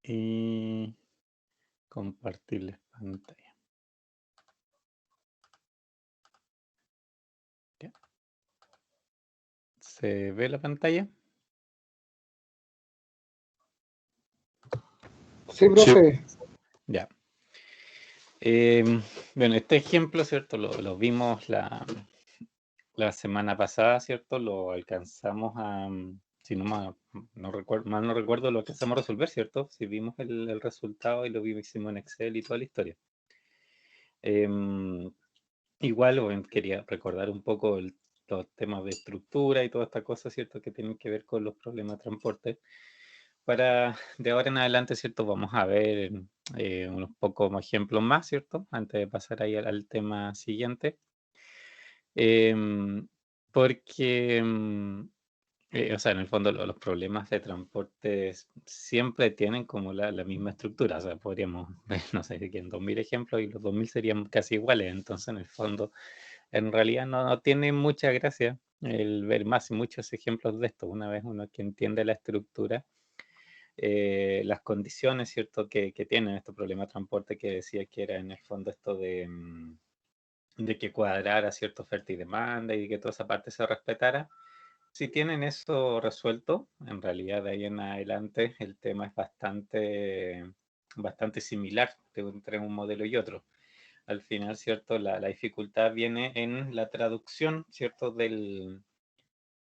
y compartirles pantalla. Ya. ¿Se ve la pantalla? Sí, profe. Ya. Bueno, este ejemplo, ¿cierto? Lo vimos la semana pasada, ¿cierto? Lo alcanzamos a, si no, no recuerdo, mal no recuerdo, lo alcanzamos a resolver, ¿cierto? Si vimos el resultado y lo hicimos en Excel y toda la historia. Igual, bueno, quería recordar un poco los temas de estructura y toda esta cosa, ¿cierto? Que tienen que ver con los problemas de transporte. Para de ahora en adelante, ¿cierto? Vamos a ver unos pocos ejemplos más, ¿cierto? Antes de pasar ahí al tema siguiente. Porque, o sea, en el fondo los problemas de transporte siempre tienen como la misma estructura. O sea, podríamos ver, no sé, que en 2000 ejemplos y los 2000 serían casi iguales. Entonces, en el fondo, en realidad no tiene mucha gracia el ver más y muchos ejemplos de esto. Una vez uno que entiende la estructura, las condiciones, ¿cierto?, que tienen estos problemas de transporte, que decía que era en el fondo esto de que cuadrara cierta oferta y demanda y que toda esa parte se respetara. Si tienen eso resuelto, en realidad de ahí en adelante el tema es bastante similar entre un modelo y otro. Al final, ¿cierto? La dificultad viene en la traducción, ¿cierto?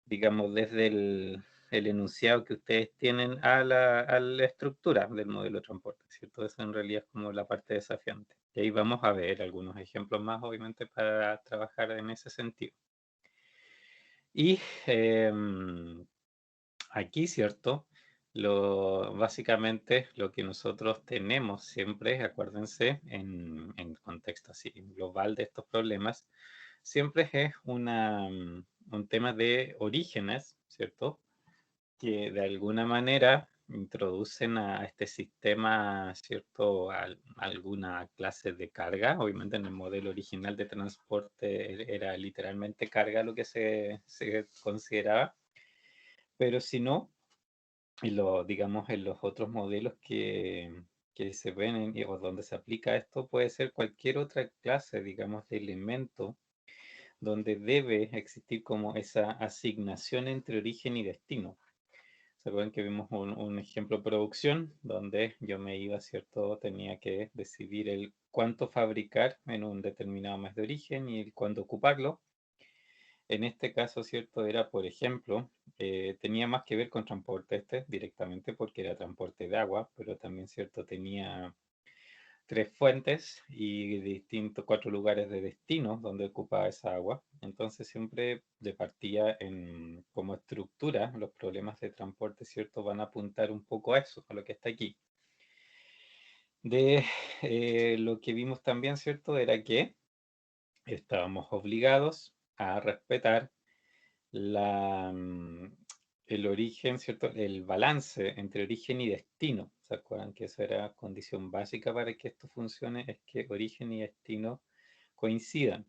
Digamos, desde el enunciado que ustedes tienen a la estructura del modelo de transporte, ¿cierto? Eso en realidad es como la parte desafiante. Y ahí vamos a ver algunos ejemplos más, obviamente, para trabajar en ese sentido. Y aquí, ¿cierto? Básicamente lo que nosotros tenemos siempre, acuérdense, en contexto así global de estos problemas, siempre es un tema de orígenes, ¿cierto? Que de alguna manera introducen a este sistema, ¿cierto? Alguna clase de carga. Obviamente en el modelo original de transporte era literalmente carga lo que se consideraba, pero si no, digamos, en los otros modelos que se ven o donde se aplica esto, puede ser cualquier otra clase, digamos, de elemento donde debe existir como esa asignación entre origen y destino. ¿Se acuerdan que vimos un ejemplo de producción donde yo me iba, ¿cierto? Tenía que decidir el cuánto fabricar en un determinado mes de origen y el cuándo ocuparlo? En este caso, ¿cierto? Era, por ejemplo, tenía más que ver con transporte directamente porque era transporte de agua, pero también, ¿cierto? Tenía tres fuentes y distintos 4 lugares de destino donde ocupaba esa agua. Entonces siempre de partida como estructura, los problemas de transporte, ¿cierto? Van a apuntar un poco a eso, a lo que está aquí. De lo que vimos también, ¿cierto? Era que estábamos obligados a respetar el origen, ¿cierto? El balance entre origen y destino. ¿Se acuerdan que eso era condición básica para que esto funcione? Es que origen y destino coincidan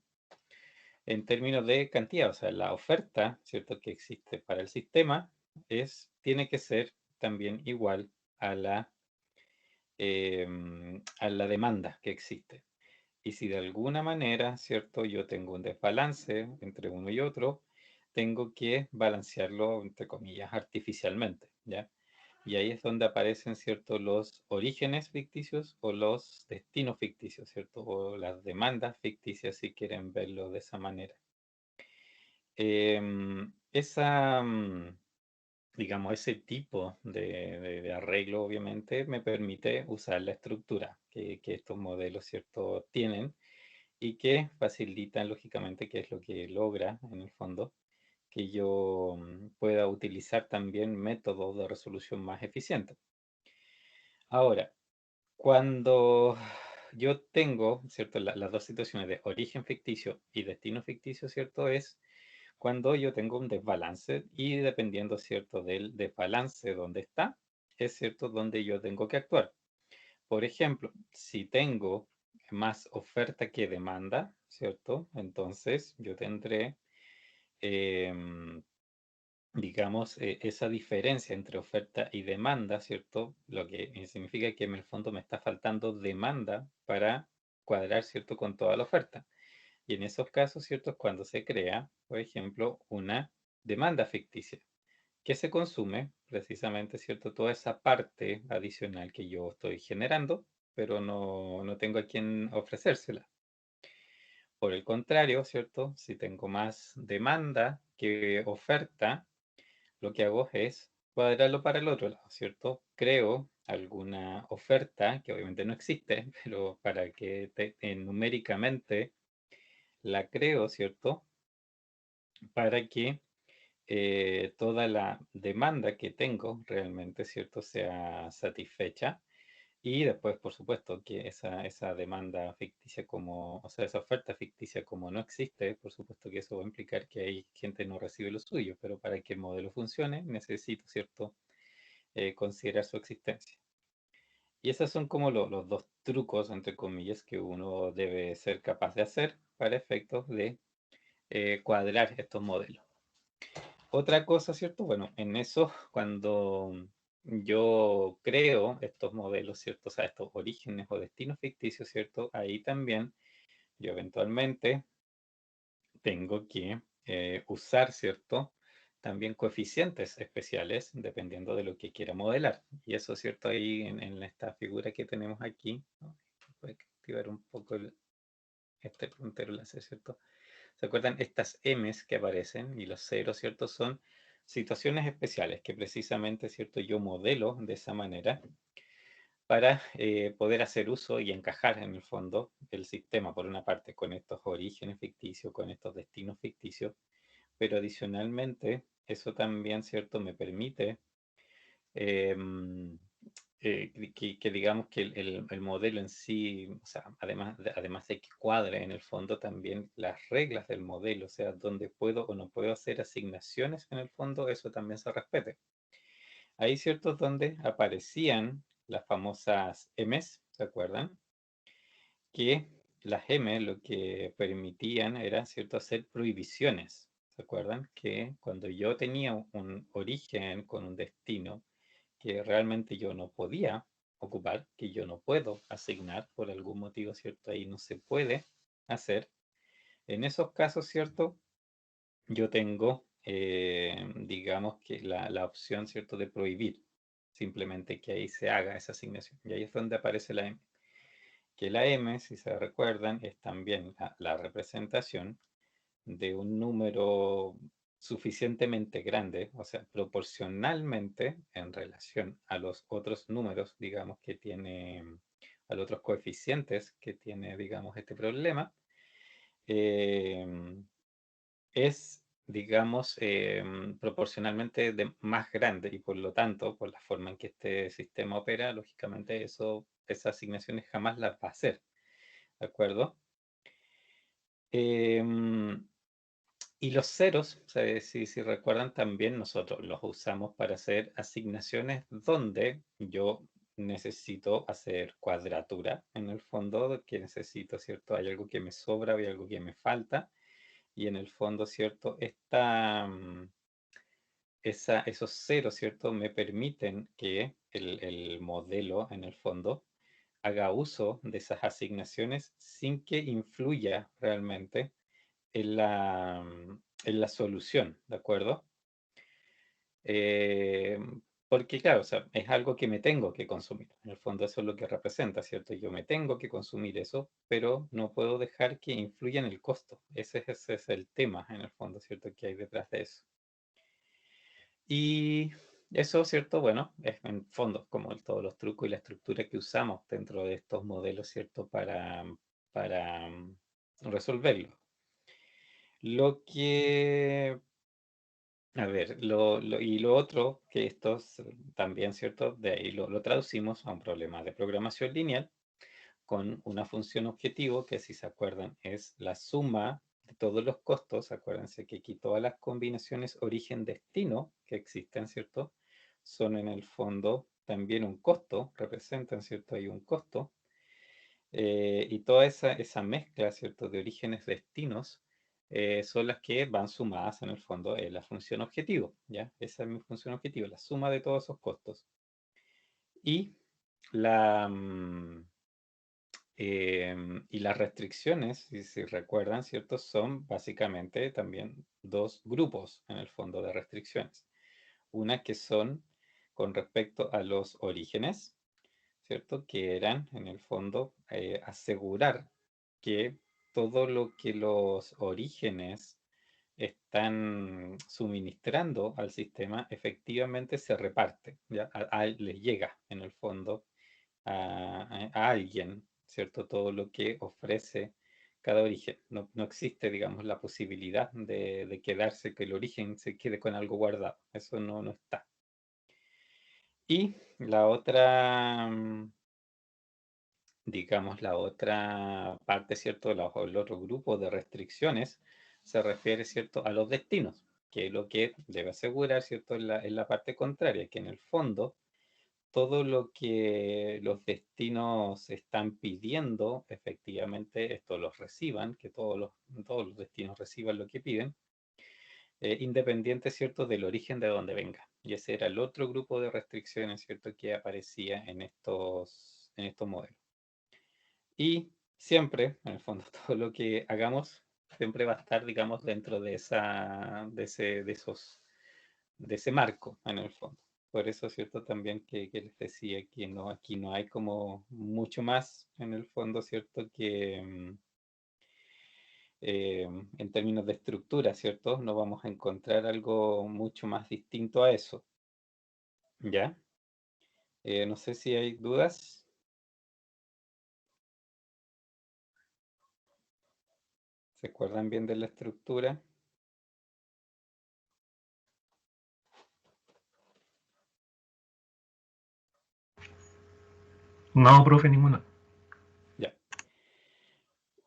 en términos de cantidad. O sea, la oferta, ¿cierto?, que existe para el sistema tiene que ser también igual a la demanda que existe. Y si de alguna manera, ¿cierto?, yo tengo un desbalance entre uno y otro, tengo que balancearlo, entre comillas, artificialmente, ¿ya? Y ahí es donde aparecen, ¿cierto?, los orígenes ficticios o los destinos ficticios, ¿cierto? O las demandas ficticias, si quieren verlo de esa manera. Esa, digamos, ese tipo de arreglo, obviamente, me permite usar la estructura que estos modelos, ¿cierto?, tienen y que facilitan, lógicamente, que es lo que logra, en el fondo, que yo pueda utilizar también métodos de resolución más eficientes. Ahora, cuando yo tengo, ¿cierto?, las dos situaciones de origen ficticio y destino ficticio, ¿cierto?, es cuando yo tengo un desbalance y dependiendo, ¿cierto?, del desbalance donde está, es cierto donde yo tengo que actuar. Por ejemplo, si tengo más oferta que demanda, ¿cierto? Entonces yo tendré digamos, esa diferencia entre oferta y demanda, ¿cierto? Lo que significa que en el fondo me está faltando demanda para cuadrar, ¿cierto?, con toda la oferta. Y en esos casos, ¿cierto?, es cuando se crea, por ejemplo, una demanda ficticia, que se consume precisamente, ¿cierto?, toda esa parte adicional que yo estoy generando, pero no tengo a quién ofrecérsela. Por el contrario, ¿cierto? Si tengo más demanda que oferta, lo que hago es cuadrarlo para el otro lado, ¿cierto? Creo alguna oferta que obviamente no existe, pero para que numéricamente la creo, ¿cierto? Para que toda la demanda que tengo realmente, ¿cierto?, sea satisfecha. Y después, por supuesto, que esa demanda ficticia como, o sea, esa oferta ficticia como no existe, por supuesto que eso va a implicar que hay gente no recibe lo suyo, pero para que el modelo funcione necesito, ¿cierto?, considerar su existencia. Y esos son como los dos trucos, entre comillas, que uno debe ser capaz de hacer para efectos de cuadrar estos modelos. Otra cosa, ¿cierto? Bueno, en eso, cuando yo creo estos modelos, ¿cierto? O sea, estos orígenes o destinos ficticios, ¿cierto? Ahí también yo eventualmente tengo que usar, ¿cierto? También coeficientes especiales dependiendo de lo que quiera modelar. Y eso, ¿cierto? Ahí en esta figura que tenemos aquí, ¿no? Voy a activar un poco este puntero láser, ¿cierto? ¿Se acuerdan? Estas M's que aparecen y los ceros, ¿cierto? Son situaciones especiales que precisamente, ¿cierto? Yo modelo de esa manera para poder hacer uso y encajar en el fondo el sistema, por una parte, con estos orígenes ficticios, con estos destinos ficticios, pero adicionalmente eso también, ¿cierto? Me permite em, que digamos que el modelo en sí, o sea, además de que cuadre en el fondo también las reglas del modelo, o sea, donde puedo o no puedo hacer asignaciones en el fondo, eso también se respete. Hay ciertos donde aparecían las famosas M's, ¿se acuerdan? Que las M lo que permitían era, ¿cierto?, hacer prohibiciones. ¿Se acuerdan? Que cuando yo tenía un origen con un destino, que realmente yo no podía ocupar, que yo no puedo asignar por algún motivo, ¿cierto? Ahí no se puede hacer. En esos casos, ¿cierto? Yo tengo, digamos que la opción, ¿cierto?, de prohibir simplemente que ahí se haga esa asignación. Y ahí es donde aparece la M. Que la M, si se recuerdan, es también la representación de un número suficientemente grande, o sea, proporcionalmente en relación a los otros números, digamos, que tiene, a los otros coeficientes que tiene, digamos, este problema, eh, es, digamos, proporcionalmente más grande y por lo tanto, por la forma en que este sistema opera, lógicamente esas asignaciones jamás las va a hacer, ¿de acuerdo? Em, Y los ceros, o sea, si recuerdan, también nosotros los usamos para hacer asignaciones donde yo necesito hacer cuadratura en el fondo, que necesito, ¿cierto? Hay algo que me sobra, hay algo que me falta, y en el fondo, ¿cierto? Esos ceros, ¿cierto? Me permiten que el modelo, en el fondo, haga uso de esas asignaciones sin que influya realmente en la solución, ¿de acuerdo? Eh, Porque claro, o sea, es algo que me tengo que consumir. En el fondo eso es lo que representa, ¿cierto? Yo me tengo que consumir eso, pero no puedo dejar que influya en el costo. Ese es el tema, en el fondo, ¿cierto? Que hay detrás de eso. Y eso, ¿cierto? Bueno, es en fondo como todos los trucos y la estructura que usamos dentro de estos modelos, ¿cierto? Para resolverlo. Lo que A ver, y lo otro, que esto también, ¿cierto? De ahí lo traducimos a un problema de programación lineal con una función objetivo que, si se acuerdan, es la suma de todos los costos. Acuérdense que aquí todas las combinaciones origen-destino que existen, ¿cierto? Son en el fondo también un costo, representan, ¿cierto? Hay un costo. Y toda esa mezcla, ¿cierto? De orígenes-destinos son las que van sumadas en el fondo en la función objetivo, ¿ya? Esa es mi función objetivo, la suma de todos esos costos. Y la... y las restricciones, si recuerdan, ¿cierto? Son básicamente también dos grupos en el fondo de restricciones. Una que son con respecto a los orígenes, ¿cierto? Que eran en el fondo asegurar que todo lo que los orígenes están suministrando al sistema efectivamente se reparte, ¿ya? Les llega en el fondo a alguien, ¿cierto? Todo lo que ofrece cada origen. No existe, digamos, la posibilidad de quedarse, que el origen se quede con algo guardado. Eso no está. Y la otra, digamos, la otra parte, ¿cierto? El otro grupo de restricciones se refiere, ¿cierto? A los destinos, que es lo que debe asegurar, ¿cierto? En la parte contraria, que en el fondo todo lo que los destinos están pidiendo, efectivamente, esto los reciban, que todos los destinos reciban lo que piden, independiente, ¿cierto?, del origen de donde venga. Y ese era el otro grupo de restricciones, ¿cierto?, que aparecía en estos modelos. Y siempre, en el fondo, todo lo que hagamos siempre va a estar, digamos, dentro de ese marco, en el fondo. Por eso es cierto también que les decía que no, aquí no hay como mucho más en el fondo, ¿cierto? Que en términos de estructura, ¿cierto? No vamos a encontrar algo mucho más distinto a eso, ¿ya? No sé si hay dudas. ¿Se acuerdan bien de la estructura? No, profe, ninguna. Ya.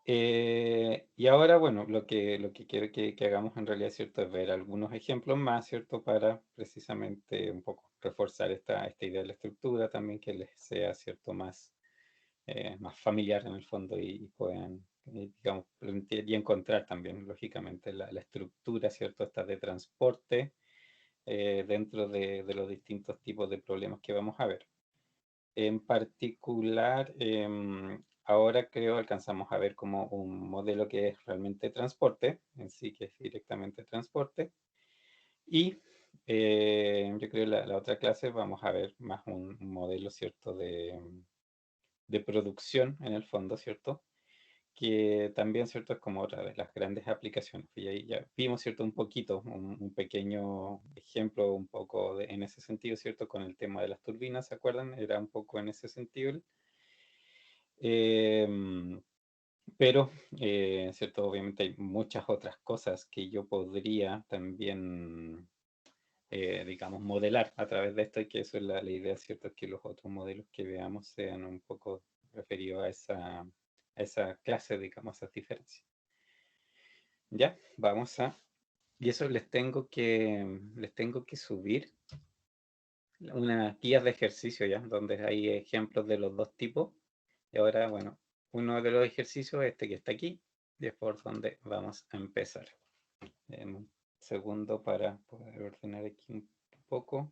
Y ahora, bueno, lo que quiero que hagamos en realidad, ¿cierto? Es ver algunos ejemplos más, ¿cierto? Para precisamente un poco reforzar esta idea de la estructura también, que les sea, ¿cierto? Más familiar en el fondo y puedan, digamos, plantear y encontrar también, lógicamente, la estructura, ¿cierto? Esta de transporte dentro de los distintos tipos de problemas que vamos a ver. En particular, ahora creo alcanzamos a ver como un modelo que es realmente transporte, en sí que es directamente transporte. Y yo creo la otra clase vamos a ver más un modelo, ¿cierto? De producción en el fondo, ¿cierto? Que también, ¿cierto? Es como otra de las grandes aplicaciones. Y ahí ya vimos, ¿cierto? Un poquito, un pequeño ejemplo, un poco en ese sentido, ¿cierto? Con el tema de las turbinas, ¿se acuerdan? Era un poco en ese sentido. Em, pero, ¿cierto? Obviamente hay muchas otras cosas que yo podría también, digamos, modelar a través de esto y que eso es la idea, ¿cierto? Que los otros modelos que veamos sean un poco referidos a esa clase, digamos, a esas diferencias. Ya, vamos a... Y eso les tengo que subir unas guías de ejercicio ya, donde hay ejemplos de los dos tipos. Y ahora, bueno, uno de los ejercicios, este que está aquí, y es por donde vamos a empezar. En un segundo para poder ordenar aquí un poco.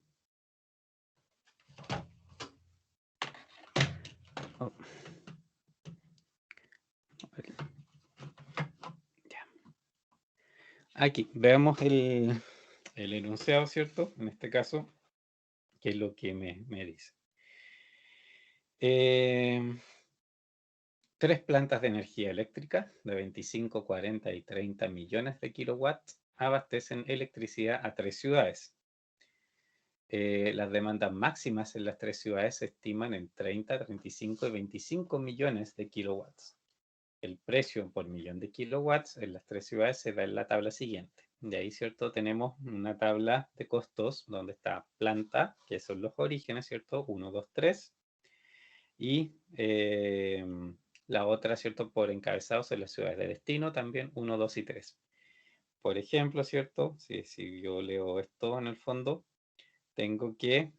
Oh, ya. Aquí, veamos el enunciado, ¿cierto? En este caso, que es lo que me dice. Tres plantas de energía eléctrica de 25, 40 y 30 millones de kilowatts abastecen electricidad a tres ciudades. Las demandas máximas en las tres ciudades se estiman en 30, 35 y 25 millones de kilowatts. El precio por millón de kilowatts en las tres ciudades se da en la tabla siguiente. De ahí, ¿cierto? Tenemos una tabla de costos donde está planta, que son los orígenes, ¿cierto? 1, 2, 3. Y la otra, ¿cierto? Por encabezados en las ciudades de destino también 1, 2 y 3. Por ejemplo, ¿cierto? Si yo leo esto en el fondo, tengo que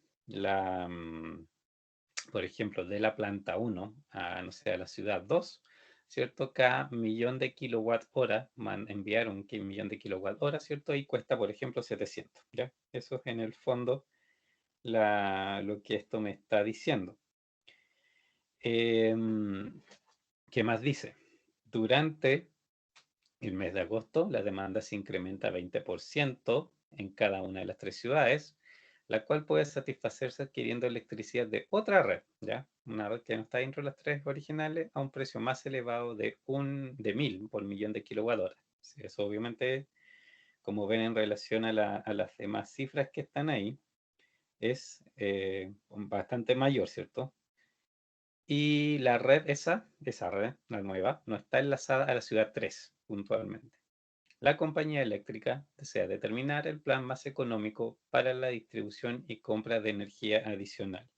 por ejemplo, de la planta 1 a, no sé, a la ciudad 2, ¿cierto? Cada millón de kilowatt hora, enviar un millón de kilowatt hora, ¿cierto? Y cuesta, por ejemplo, 700, ¿ya? Eso es en el fondo lo que esto me está diciendo. ¿Qué más dice? Durante el mes de agosto, la demanda se incrementa 20% en cada una de las tres ciudades, la cual puede satisfacerse adquiriendo electricidad de otra red, ¿ya? Una red que no está dentro de las tres originales, a un precio más elevado de 1.000 por millón de kilowatt hora. Eso obviamente, como ven en relación a las demás cifras que están ahí, es bastante mayor, ¿cierto? Y la red esa red, la nueva, no está enlazada a la ciudad 3 puntualmente. La compañía eléctrica desea determinar el plan más económico para la distribución y compra de energía adicional.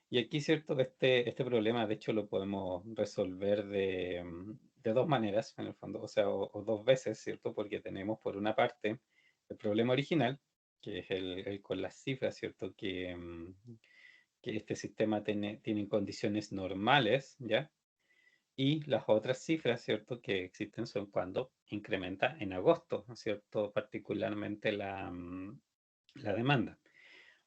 Y aquí, ¿cierto? Este problema, de hecho, lo podemos resolver de dos maneras, en el fondo, o sea, o dos veces, ¿cierto? Porque tenemos, por una parte, el problema original, que es el con las cifras, ¿cierto? Que este sistema tiene en condiciones normales, ¿ya? Y las otras cifras, ¿cierto?, que existen son cuando incrementa en agosto, ¿no es cierto?, particularmente la demanda.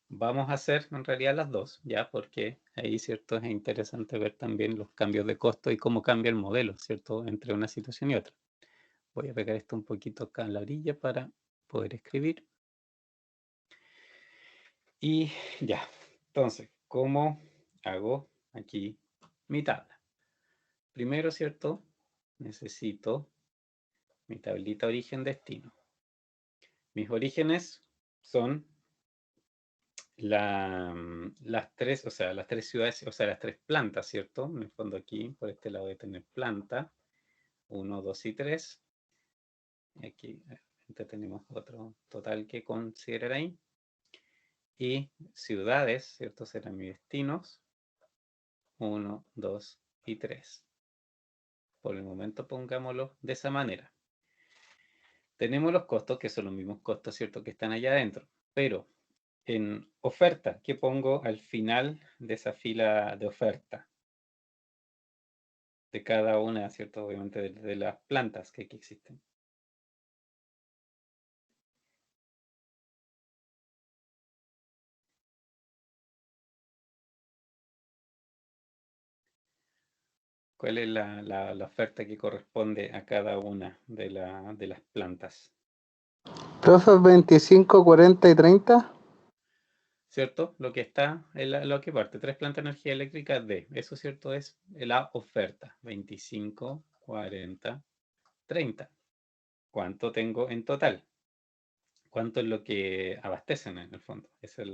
Vamos a hacer en realidad las dos, ¿ya? Porque ahí, ¿cierto?, es interesante ver también los cambios de costo y cómo cambia el modelo, ¿cierto?, entre una situación y otra. Voy a pegar esto un poquito acá en la orilla para poder escribir. Y ya, entonces, ¿cómo hago aquí mi tabla? Primero, ¿cierto?, necesito mi tablita origen-destino. Mis orígenes son las tres, o sea, las tres ciudades, o sea, las tres plantas, ¿cierto? En el fondo aquí, por este lado voy a tener planta, 1, 2 y 3. Aquí tenemos otro total que considerar ahí. Y ciudades, ¿cierto? Serán mis destinos, 1, 2 y 3. Por el momento pongámoslo de esa manera. Tenemos los costos, que son los mismos costos, ¿cierto?, que están allá adentro. Pero en oferta, ¿qué pongo al final de esa fila de oferta? De cada una, ¿cierto? Obviamente de las plantas que aquí existen. ¿Cuál es la oferta que corresponde a cada una de las plantas? Profe, 25, 40 y 30. ¿Cierto? Lo que está, lo que parte, tres plantas de energía eléctrica de, eso, ¿cierto? Es la oferta, 25, 40, 30. ¿Cuánto tengo en total? ¿Cuánto es lo que abastecen en el fondo? Esa es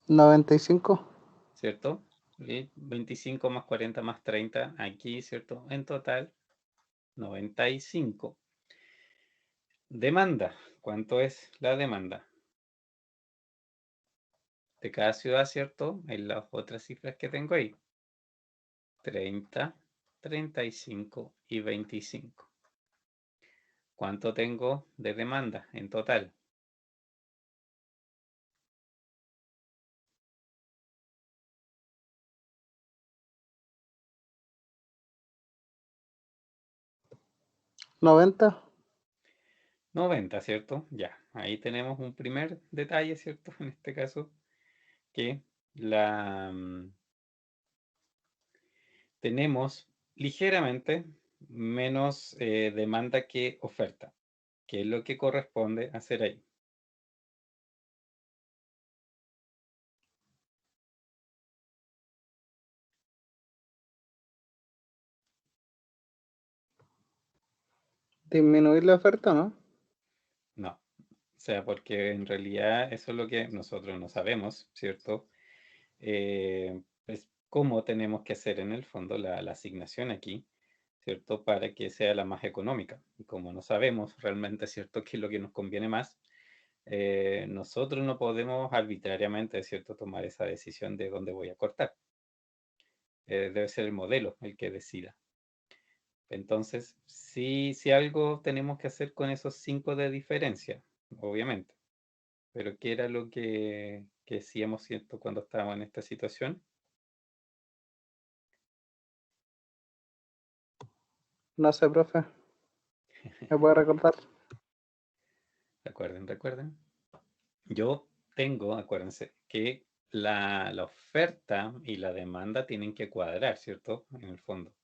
95. ¿cierto? Y 25 más 40 más 30, aquí, ¿cierto? En total, 95. Demanda, ¿cuánto es la demanda? De cada ciudad, ¿cierto? En las otras cifras que tengo ahí. 30, 35 y 25. ¿Cuánto tengo de demanda en total? ¿90? 90, ¿cierto? Ya, ahí tenemos un primer detalle, ¿cierto? En este caso, que tenemos ligeramente menos demanda que oferta, que es lo que corresponde hacer ahí. Disminuir la oferta, ¿no? No, o sea, porque en realidad eso es lo que nosotros no sabemos, ¿cierto? Pues cómo tenemos que hacer en el fondo la asignación aquí, ¿cierto? Para que sea la más económica. Y como no sabemos realmente, ¿cierto?, qué es lo que nos conviene más, nosotros no podemos arbitrariamente, ¿cierto?, tomar esa decisión de dónde voy a cortar. Debe ser el modelo el que decida. Entonces, si algo tenemos que hacer con esos 5 de diferencia, obviamente. Pero ¿qué era lo que hacíamos, ¿cierto?, cuando estábamos en esta situación? No sé, profe. ¿Me puede recordar? Recuerden. Yo tengo, acuérdense, que la oferta y la demanda tienen que cuadrar, ¿cierto? En el fondo.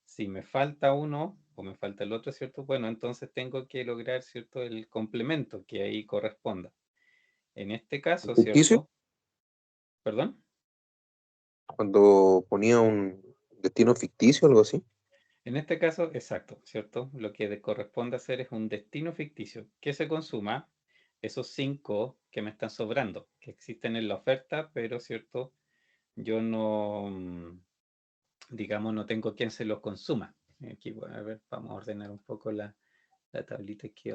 Si me falta uno o me falta el otro, ¿cierto? Bueno, entonces tengo que lograr, ¿cierto? El complemento que ahí corresponda. En este caso, ¿Ficticio? ¿cierto? ¿Perdón? Cuando ponía un destino ficticio o algo así. En este caso, exacto, ¿cierto? Lo que corresponde hacer es un destino ficticio que se consuma esos 5 que me están sobrando, que existen en la oferta, pero, ¿cierto? Yo no, digamos, no tengo quien se los consuma. Aquí, bueno, a ver, vamos a ordenar un poco la tablita que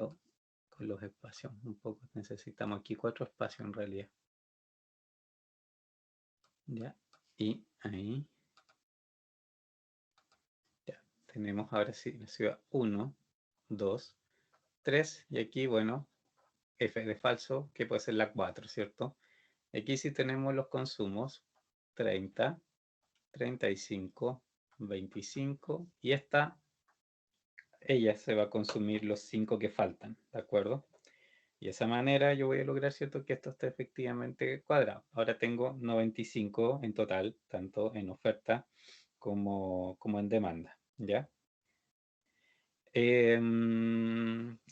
con los espacios. Un poco necesitamos aquí 4 espacios en realidad. Ya, y ahí. Ya, tenemos ahora sí la ciudad 1, 2, 3, y aquí, bueno, F de falso, que puede ser la 4, ¿cierto? Aquí sí tenemos los consumos, 30, 35, 25, y ella se va a consumir los 5 que faltan, ¿de acuerdo? Y de esa manera yo voy a lograr, ¿cierto?, que esto esté efectivamente cuadrado. Ahora tengo 95 en total, tanto en oferta como en demanda, ¿ya?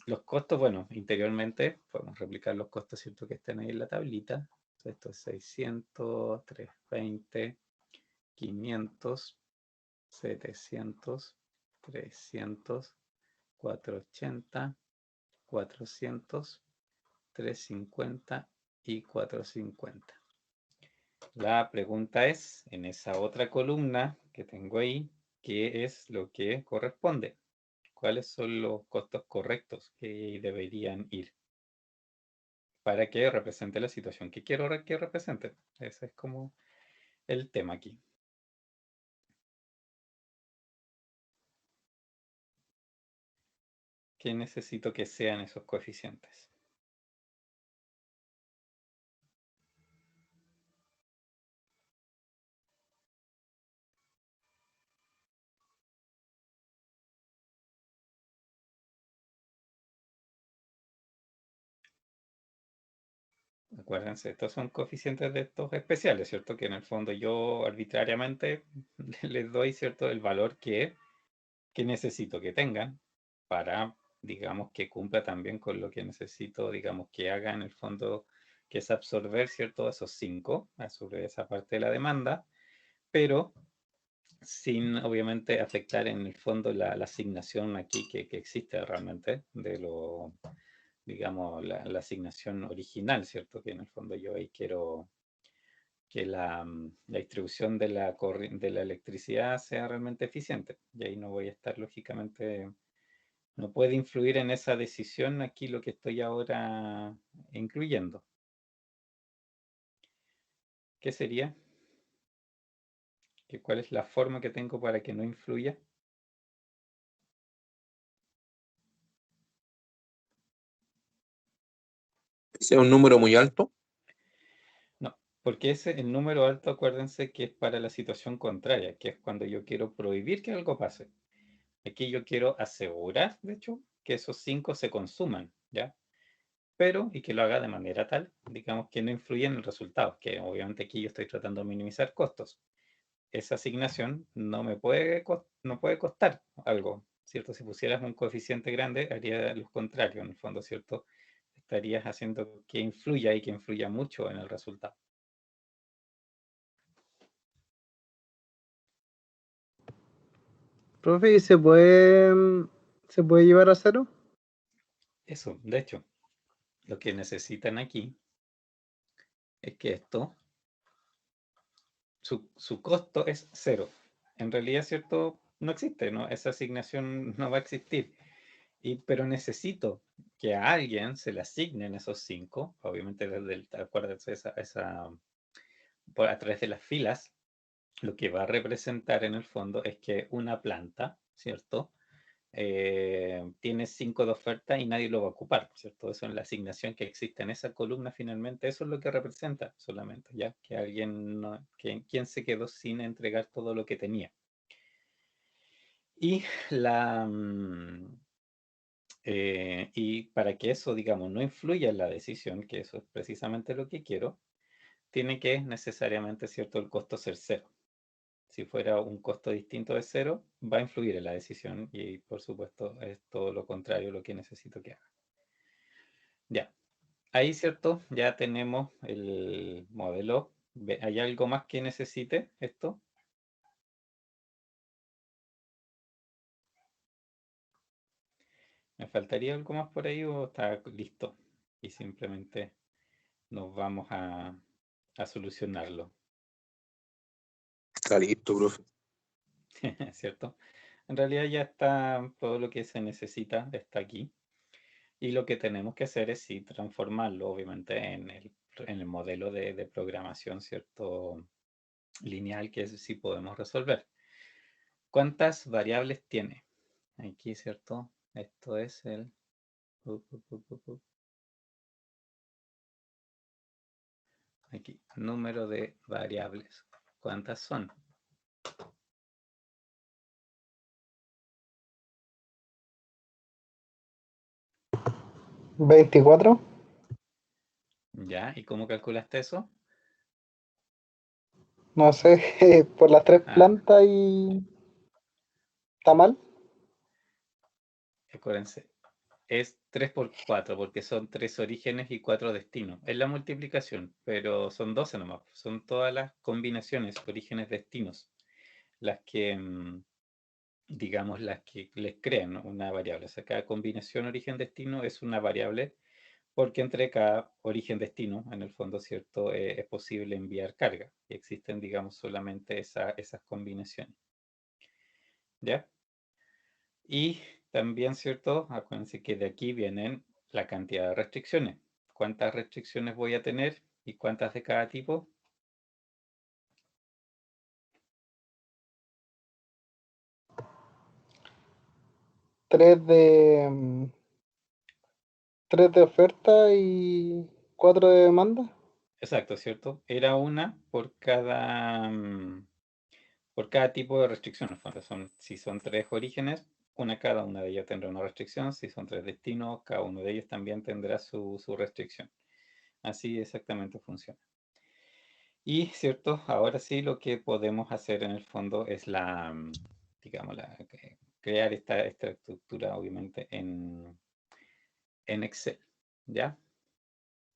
Los costos, bueno, interiormente podemos replicar los costos, ¿cierto?, que estén ahí en la tablita. Esto es 600, 320, 500, 700, 300, 480, 400, 350 y 450. La pregunta es, en esa otra columna que tengo ahí, ¿qué es lo que corresponde? ¿Cuáles son los costos correctos que deberían ir para que represente la situación que quiero que represente? Ese es como el tema aquí. ¿Qué necesito que sean esos coeficientes? Acuérdense, estos son coeficientes de estos especiales, ¿cierto? Que en el fondo yo arbitrariamente les doy, ¿cierto?, el valor que necesito que tengan para, digamos, que cumpla también con lo que necesito, digamos, que haga en el fondo, que es absorber, ¿cierto?, esos 5, absorber esa parte de la demanda, pero sin, obviamente, afectar en el fondo la asignación aquí que existe realmente de lo, digamos, la asignación original, ¿cierto? Que en el fondo yo ahí quiero que la distribución de la electricidad sea realmente eficiente. Y ahí no voy a estar, lógicamente, no puede influir en esa decisión aquí lo que estoy ahora incluyendo. ¿Qué sería? ¿Cuál es la forma que tengo para que no influya? ¿Sea un número muy alto? No, porque el número alto, acuérdense que es para la situación contraria, que es cuando yo quiero prohibir que algo pase. Aquí yo quiero asegurar, de hecho, que esos 5 se consuman, ¿ya? Pero, y que lo haga de manera tal, digamos, que no influya en el resultado, que obviamente aquí yo estoy tratando de minimizar costos. Esa asignación no puede costar algo, ¿cierto? Si pusieras un coeficiente grande, haría lo contrario, en el fondo, ¿cierto? Estarías haciendo que influya y que influya mucho en el resultado. Profe, ¿y se puede llevar a cero? Eso, de hecho, lo que necesitan aquí es que esto, su costo es 0. En realidad, ¿cierto? No existe, ¿no? Esa asignación no va a existir. Pero necesito que a alguien se le asignen esos 5, obviamente acuérdense, a través de las filas, lo que va a representar en el fondo es que una planta, ¿cierto? Tiene 5 de oferta y nadie lo va a ocupar, ¿cierto? Eso es la asignación que existe en esa columna finalmente, eso es lo que representa solamente, ¿ya? Que alguien, quien se quedó sin entregar todo lo que tenía. Y y para que eso, digamos, no influya en la decisión, que eso es precisamente lo que quiero, tiene que necesariamente, ¿cierto?, el costo ser cero. Si fuera un costo distinto de cero, va a influir en la decisión y, por supuesto, es todo lo contrario lo que necesito que haga. Ya, ahí, ¿cierto? Ya tenemos el modelo. ¿Hay algo más que necesite esto? ¿Me faltaría algo más por ahí o está listo? Y simplemente nos vamos a solucionarlo, Está listo, profe. ¿cierto? En realidad ya está todo lo que se necesita, está aquí. Y lo que tenemos que hacer es sí transformarlo, obviamente, en el modelo de programación, ¿cierto? Lineal, que sí podemos resolver. ¿Cuántas variables tiene? Aquí, ¿cierto? Esto es el... Aquí, número de variables. ¿Cuántas son? ¿24? ¿Ya? ¿Y cómo calculaste eso? No sé, por las tres Ah, plantas y... ¿Está mal? acuérdense, es 3 por 4 porque son 3 orígenes y 4 destinos. Es la multiplicación, pero son 12 nomás. Son todas las combinaciones, orígenes, destinos, las que, digamos, las que les crean, ¿no?, una variable. O sea, cada combinación origen-destino es una variable porque entre cada origen-destino, en el fondo, ¿cierto?, es posible enviar carga. Y existen, digamos, solamente esas combinaciones. ¿Ya? Y también, ¿cierto? Acuérdense que de aquí vienen la cantidad de restricciones. ¿Cuántas restricciones voy a tener y cuántas de cada tipo? Tres de... Tres de oferta y cuatro de demanda. Exacto, ¿cierto? Era una por cada tipo de restricción. En el fondo, si son 3 orígenes, cada una de ellas tendrá una restricción. Si son 3 destinos, cada uno de ellos también tendrá su restricción. Así exactamente funciona. Y, ¿cierto? Ahora sí lo que podemos hacer en el fondo es digamos, crear esta estructura, obviamente, en Excel. ¿Ya?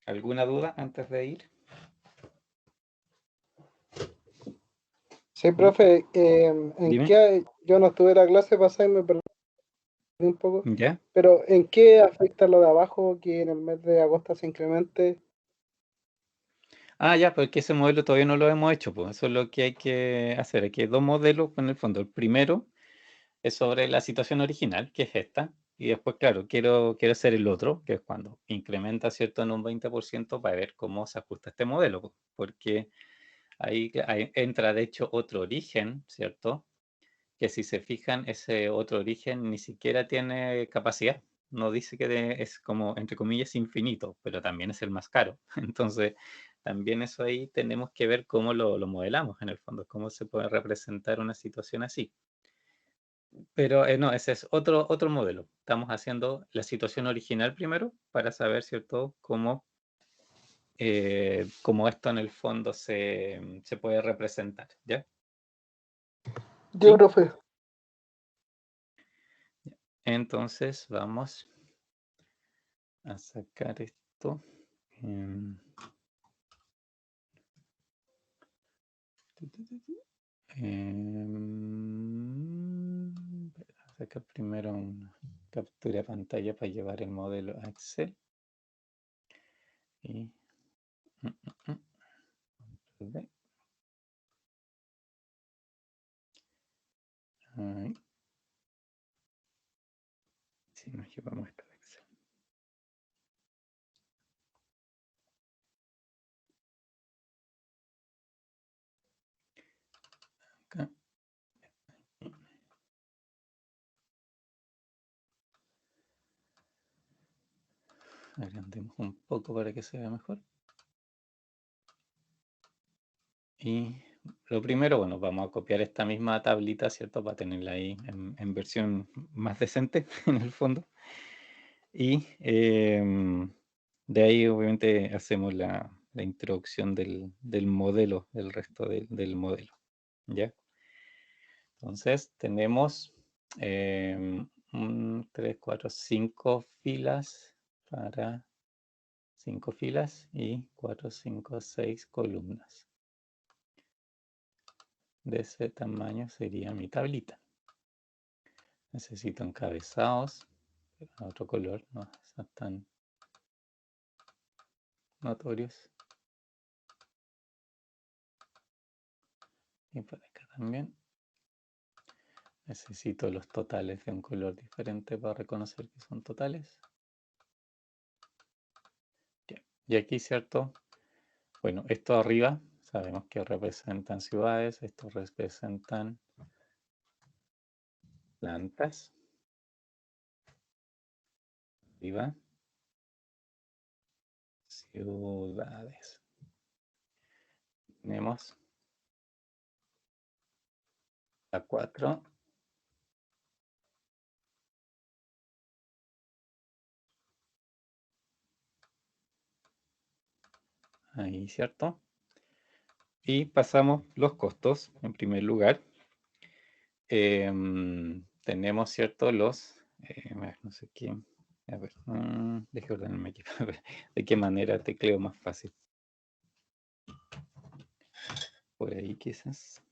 ¿Alguna duda antes de ir? Sí, ¿Mm? profe, ¿en Dime. qué? Yo no estuve en la clase pasada y me perdí un poco, ¿Ya? pero ¿en qué afecta lo de abajo que en el mes de agosto se incremente? Ah, ya, porque ese modelo todavía no lo hemos hecho, pues eso es lo que hay que hacer. Aquí hay dos modelos en el fondo. El primero es sobre la situación original, que es esta, y después, claro, quiero hacer el otro, que es cuando incrementa, ¿cierto?, en un 20% para ver cómo se ajusta este modelo, pues, porque ahí entra, de hecho, otro origen, ¿cierto? Que si se fijan, ese otro origen ni siquiera tiene capacidad. No dice que es como, entre comillas, infinito, pero también es el más caro. Entonces, también eso ahí tenemos que ver cómo lo modelamos en el fondo, cómo se puede representar una situación así. Pero no, ese es otro modelo. Estamos haciendo la situación original primero para saber, ¿cierto?, cómo esto en el fondo se puede representar, ¿ya? Yo, ¿Sí? profe, Entonces vamos a sacar esto. em, Voy a sacar primero una captura de pantalla para llevar el modelo a Excel. Y, mm, mm, mm, ahí. Sí, nos llevamos esto a Excel. Acá. Agrandemos un poco para que se vea mejor. Y lo primero, bueno, vamos a copiar esta misma tablita, ¿cierto? Para tenerla ahí en versión más decente, en el fondo. Y de ahí, obviamente, hacemos la introducción del modelo, del resto del modelo, ¿ya? Entonces, tenemos 3, 4, 5 filas para 5 filas y 4, 5, 6 columnas. De ese tamaño sería mi tablita. Necesito encabezados, a otro color, no son tan notorios. Y por acá también. Necesito los totales de un color diferente para reconocer que son totales. Bien. Y aquí, ¿cierto? Bueno, esto arriba sabemos que representan ciudades, estos representan plantas. Arriba, ciudades. Tenemos la 4. Ahí, ¿cierto? Y pasamos los costos en primer lugar. Tenemos, ¿cierto? Los, no sé qué, a ver, déjame ordenarme aquí, a ver de qué manera tecleo más fácil. Por ahí quizás,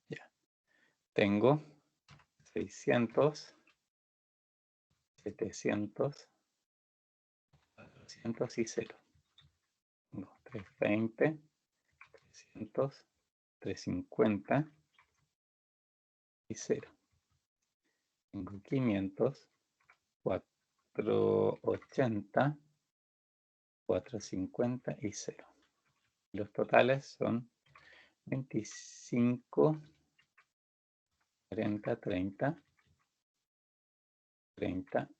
ya. Tengo 600, 700, 400 y 0. Tengo 320, 300, 350 y 0. Tengo 500, 480, 450 y 0. Los totales son 25, 40, 30, 30,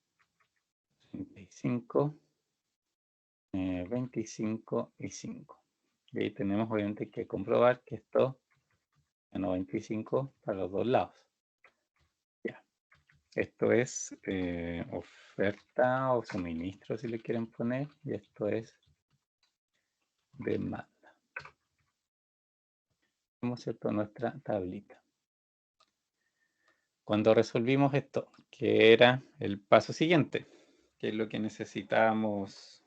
35, 25 y 5. Y ahí tenemos obviamente que comprobar que esto es 95 para los dos lados. Ya. Esto es oferta o suministro, si le quieren poner, y esto es demanda. Tenemos, ¿cierto?, nuestra tablita. Cuando resolvimos esto, que era el paso siguiente, que es lo que necesitamos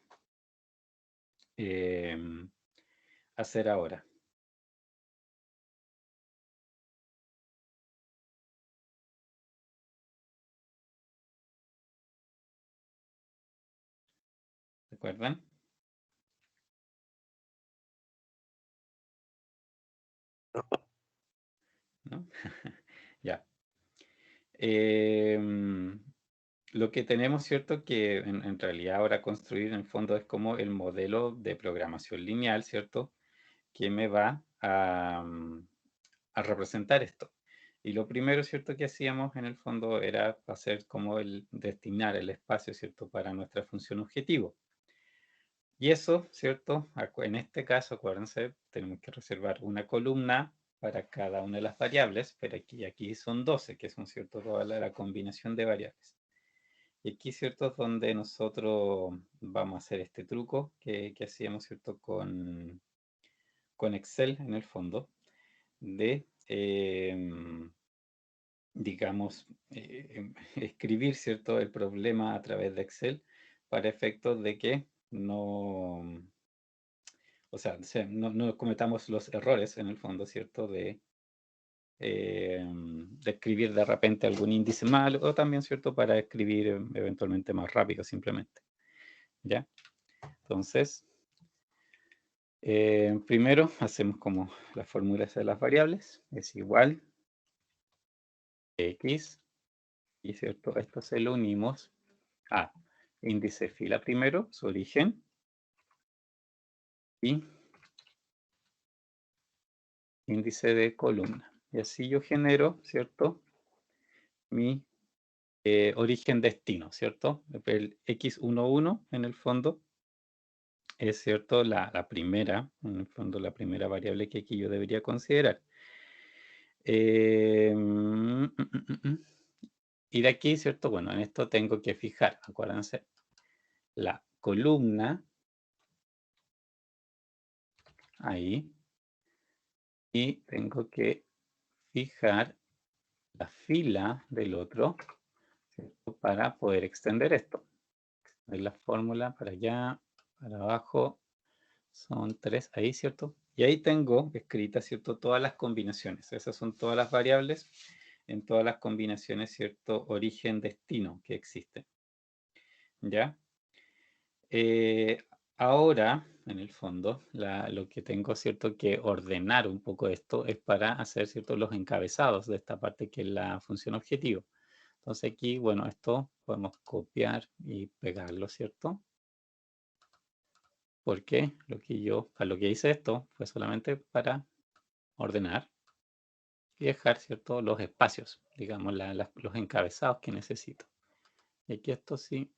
hacer ahora. ¿Recuerdan? ¿No? Ya. Lo que tenemos, ¿cierto? Que en realidad ahora construir en el fondo es como el modelo de programación lineal, ¿cierto? Que me va a representar esto. Y lo primero, ¿cierto?, que hacíamos en el fondo era hacer como el destinar el espacio, ¿cierto?, para nuestra función objetivo. Y eso, ¿cierto? En este caso, acuérdense, tenemos que reservar una columna para cada una de las variables, pero aquí son 12, que son, ¿cierto?, toda la combinación de variables. Y aquí, ¿cierto?, es donde nosotros vamos a hacer este truco que hacíamos, ¿cierto?, con Excel en el fondo, de, digamos, escribir, ¿cierto?, el problema a través de Excel para efectos de que no, o sea, no cometamos los errores en el fondo, ¿cierto?, de escribir de repente algún índice mal o también, ¿cierto?, para escribir eventualmente más rápido simplemente. ¿Ya? Entonces, primero hacemos como las fórmulas de las variables, es igual x, y cierto, esto se lo unimos a índice fila primero, su origen, y índice de columna. Y así yo genero, ¿cierto?, mi origen destino, ¿cierto? El x11 en el fondo es, ¿cierto?, la primera, en el fondo la primera variable que aquí yo debería considerar. Y de aquí, ¿cierto? Bueno, en esto tengo que fijar, acuérdense, la columna, ahí, y tengo que fijar la fila del otro, ¿cierto? Para poder extender esto. De la fórmula para allá, para abajo, son 3 ahí, ¿cierto? Y ahí tengo escritas, ¿cierto? Todas las combinaciones. Esas son todas las variables en todas las combinaciones, ¿cierto? Origen, destino que existen. ¿Ya? Ahora, en el fondo, lo que tengo, ¿cierto? Que ordenar un poco esto es para hacer, ¿cierto? Los encabezados de esta parte que es la función objetivo. Entonces aquí, bueno, esto podemos copiar y pegarlo, ¿cierto? Porque lo que hice esto fue solamente para ordenar y dejar, ¿cierto? Los espacios, digamos, los encabezados que necesito. Y aquí esto sí,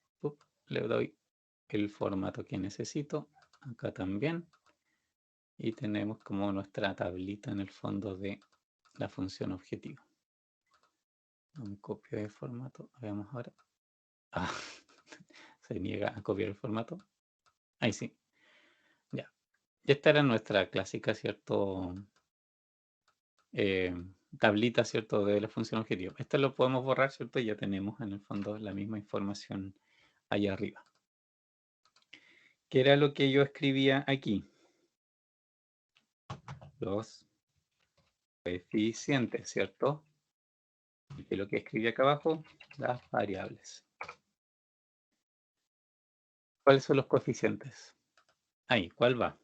le doy el formato que necesito. Acá también. Y tenemos como nuestra tablita en el fondo de la función objetivo. Un copio de formato. Veamos ahora. Ah, se niega a copiar el formato. Ahí sí. Ya. Y esta era nuestra clásica, ¿cierto? Tablita, ¿cierto? De la función objetivo. Esto lo podemos borrar, ¿cierto? Y ya tenemos en el fondo la misma información allá arriba. ¿Qué era lo que yo escribía aquí? Los coeficientes, ¿cierto? Y lo que escribí acá abajo, las variables. ¿Cuáles son los coeficientes? Ahí, ¿cuál va?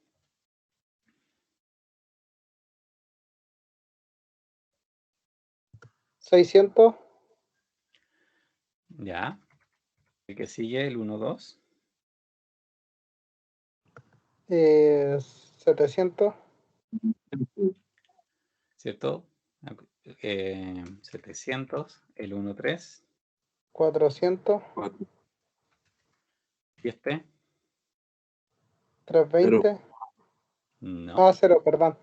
¿600? Ya. El que sigue, el 1, 2. 700. ¿Cierto? 700, el 1, 3. 400. ¿Y este? 320. No. Ah, 0, perdón.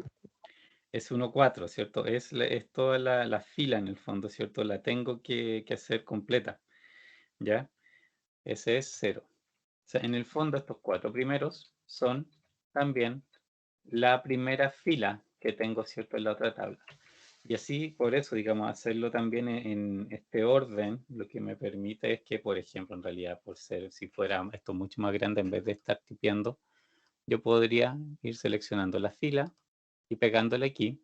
Es 1, 4, ¿cierto? Es toda la fila en el fondo, ¿cierto? La tengo que hacer completa, ¿ya? Ese es 0. O sea, en el fondo estos 4 primeros son también la primera fila que tengo, ¿cierto? En la otra tabla. Y así, por eso, digamos, hacerlo también en este orden, lo que me permite es que, por ejemplo, en realidad, por ser, si fuera esto mucho más grande, en vez de estar tipeando, yo podría ir seleccionando la fila y pegándole aquí,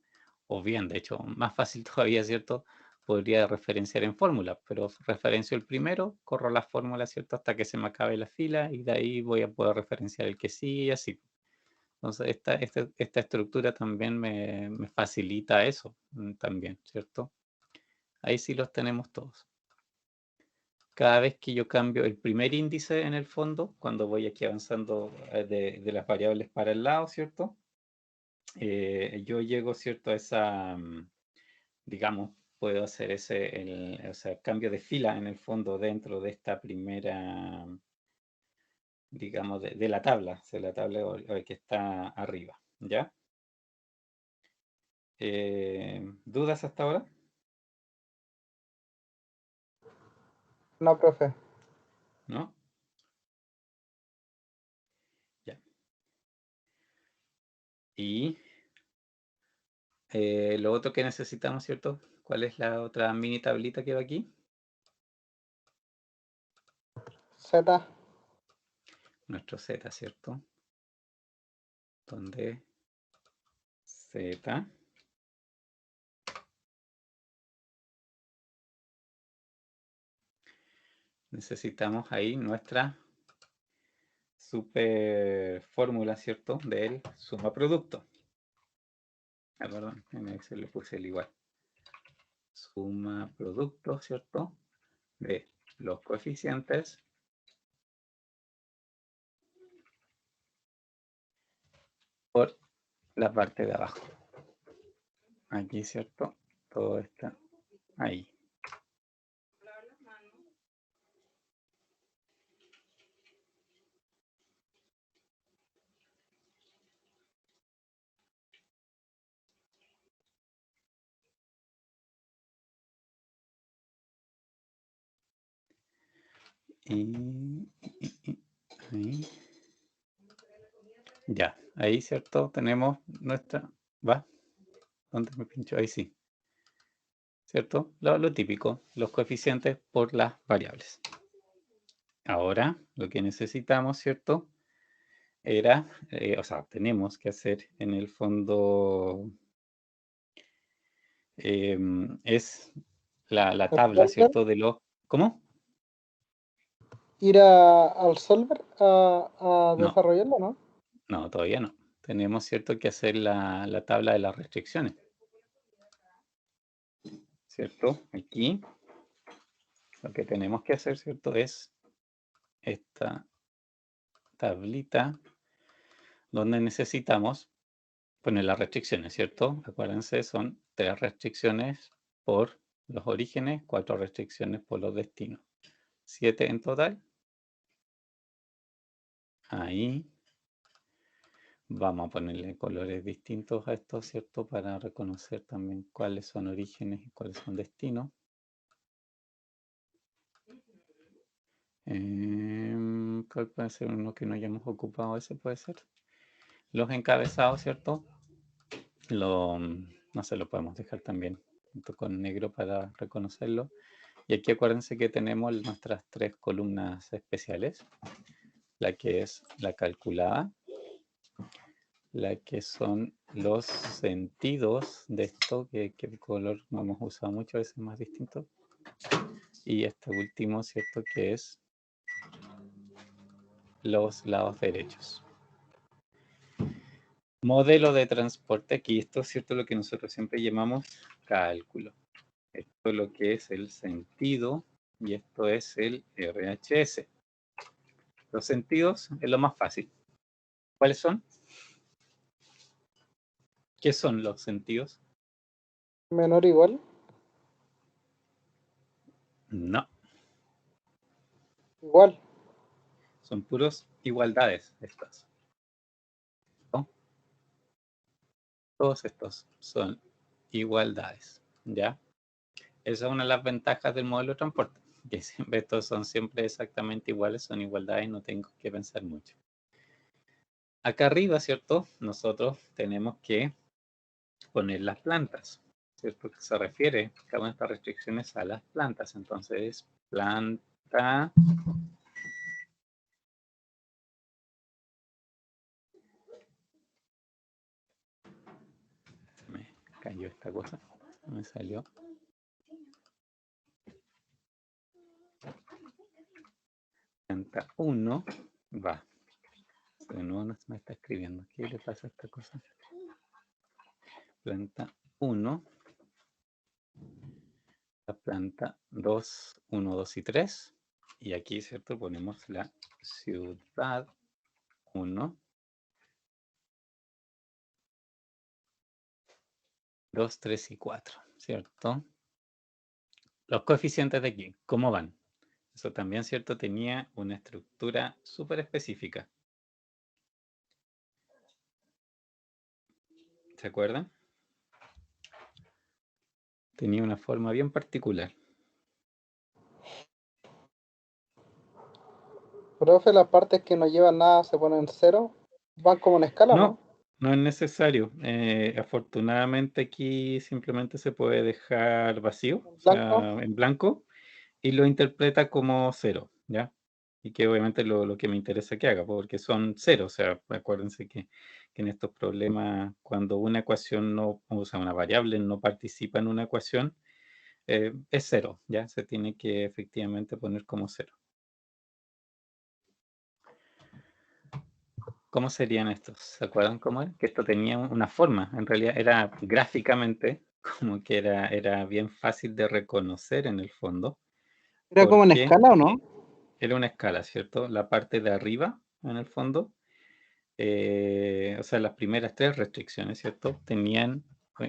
o bien, de hecho, más fácil todavía, ¿cierto? Podría referenciar en fórmula, pero referencio el primero, corro la fórmula, ¿cierto? Hasta que se me acabe la fila y de ahí voy a poder referenciar el que sigue y así. Entonces, esta estructura también me facilita eso, también, ¿cierto? Ahí sí los tenemos todos. Cada vez que yo cambio el primer índice en el fondo, cuando voy aquí avanzando de las variables para el lado, ¿cierto? Yo llego, ¿cierto? A esa, digamos, puedo hacer o sea, cambio de fila en el fondo dentro de esta primera, digamos, de la tabla, de la tabla que está arriba, ¿ya? ¿Dudas hasta ahora? No, profe. ¿No? Ya. Y lo otro que necesitamos, ¿cierto? ¿Cuál es la otra mini tablita que va aquí? Z. Nuestro Z, ¿cierto? Donde Z. Necesitamos ahí nuestra super fórmula, ¿cierto? Del suma producto. Ah, perdón, en Excel le puse el igual. Suma producto, ¿cierto? De los coeficientes por la parte de abajo. Aquí, ¿cierto? Todo está ahí. Ahí. Ya, ahí, ¿cierto? Tenemos nuestra... ¿Va? ¿Dónde me pincho? Ahí sí. ¿Cierto? Lo típico, los coeficientes por las variables. Ahora, lo que necesitamos, ¿cierto? Era, o sea, tenemos que hacer en el fondo, es la ¿El tabla, solver? ¿cierto? De los... ¿Cómo? Ir al solver a No, desarrollarlo, ¿no? no, todavía no. Tenemos, ¿cierto? Que hacer la tabla de las restricciones. ¿Cierto? Aquí lo que tenemos que hacer, ¿cierto? Es esta tablita donde necesitamos poner las restricciones, ¿cierto? Acuérdense, son 3 restricciones por los orígenes, 4 restricciones por los destinos. 7 en total. Ahí. Vamos a ponerle colores distintos a esto, ¿cierto? Para reconocer también cuáles son orígenes y cuáles son destinos. ¿Cuál puede ser uno que no hayamos ocupado? Ese puede ser. Los encabezados, ¿cierto? No sé, lo podemos dejar también junto con negro para reconocerlo. Y aquí acuérdense que tenemos nuestras 3 columnas especiales. La que es la calculada, la que son los sentidos de esto, que el color no hemos usado mucho, a veces más distinto. Y este último, ¿cierto? Que es los lados derechos. Modelo de transporte, aquí esto es cierto lo que nosotros siempre llamamos cálculo. Esto es lo que es el sentido y esto es el RHS. Los sentidos es lo más fácil. ¿Cuáles son? ¿Qué son los sentidos? Menor o igual. No, Igual. son puros igualdades estas. ¿No? Todos estos son igualdades, ¿ya? Esa es una de las ventajas del modelo de transporte, que siempre estos son siempre exactamente iguales, son igualdades y no tengo que pensar mucho. Acá arriba, ¿cierto? Nosotros tenemos que poner las plantas, ¿cierto? Que se refiere cada una de estas restricciones a las plantas. Entonces, planta... Me cayó esta cosa, me salió. Planta 1, va. De nuevo no me está escribiendo. ¿Qué le pasa a esta cosa? Planta 1. La planta 2, 1, 2 y 3. Y aquí, ¿cierto? Ponemos la ciudad 1, 2, 3 y 4, ¿cierto? Los coeficientes de aquí, ¿cómo van? Eso también, ¿cierto? Tenía una estructura súper específica. ¿Se acuerdan? Tenía una forma bien particular. Profe, las partes que no llevan nada se ponen cero. Van como en escala, ¿no? No es necesario. Afortunadamente aquí simplemente se puede dejar vacío, o Blanco. sea, en blanco, y lo interpreta como 0, ¿ya? Y que obviamente lo que me interesa que haga, porque son 0, o sea, acuérdense que en estos problemas, cuando una ecuación no, o sea, una variable no participa en una ecuación, es 0, ¿ya? Se tiene que efectivamente poner como 0. ¿Cómo serían estos? ¿Se acuerdan cómo era? Que esto tenía una forma, en realidad era gráficamente, como que era bien fácil de reconocer en el fondo, ¿Era como en porque escala o no? era una escala, ¿cierto? La parte de arriba, en el fondo, o sea, las primeras 3 restricciones, ¿cierto?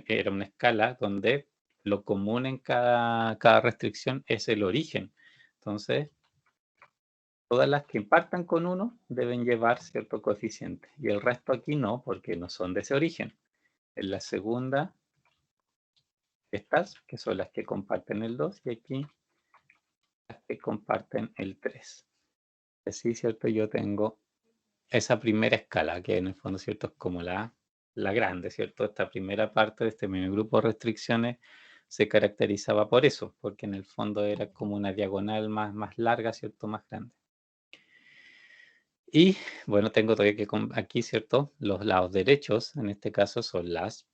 Era una escala donde lo común en cada restricción es el origen. Entonces, todas las que partan con 1 deben llevar cierto coeficiente. Y el resto aquí no, porque no son de ese origen. En la segunda, estas, que son las que comparten el 2, y aquí que comparten el 3. Así, ¿cierto? Yo tengo esa primera escala, que en el fondo, ¿cierto? Es como la grande, ¿cierto? Esta primera parte de este mismo grupo de restricciones se caracterizaba por eso, porque en el fondo era como una diagonal más larga, ¿cierto? Más grande. Y bueno, tengo todavía que aquí, ¿cierto? Los lados derechos, en este caso, son las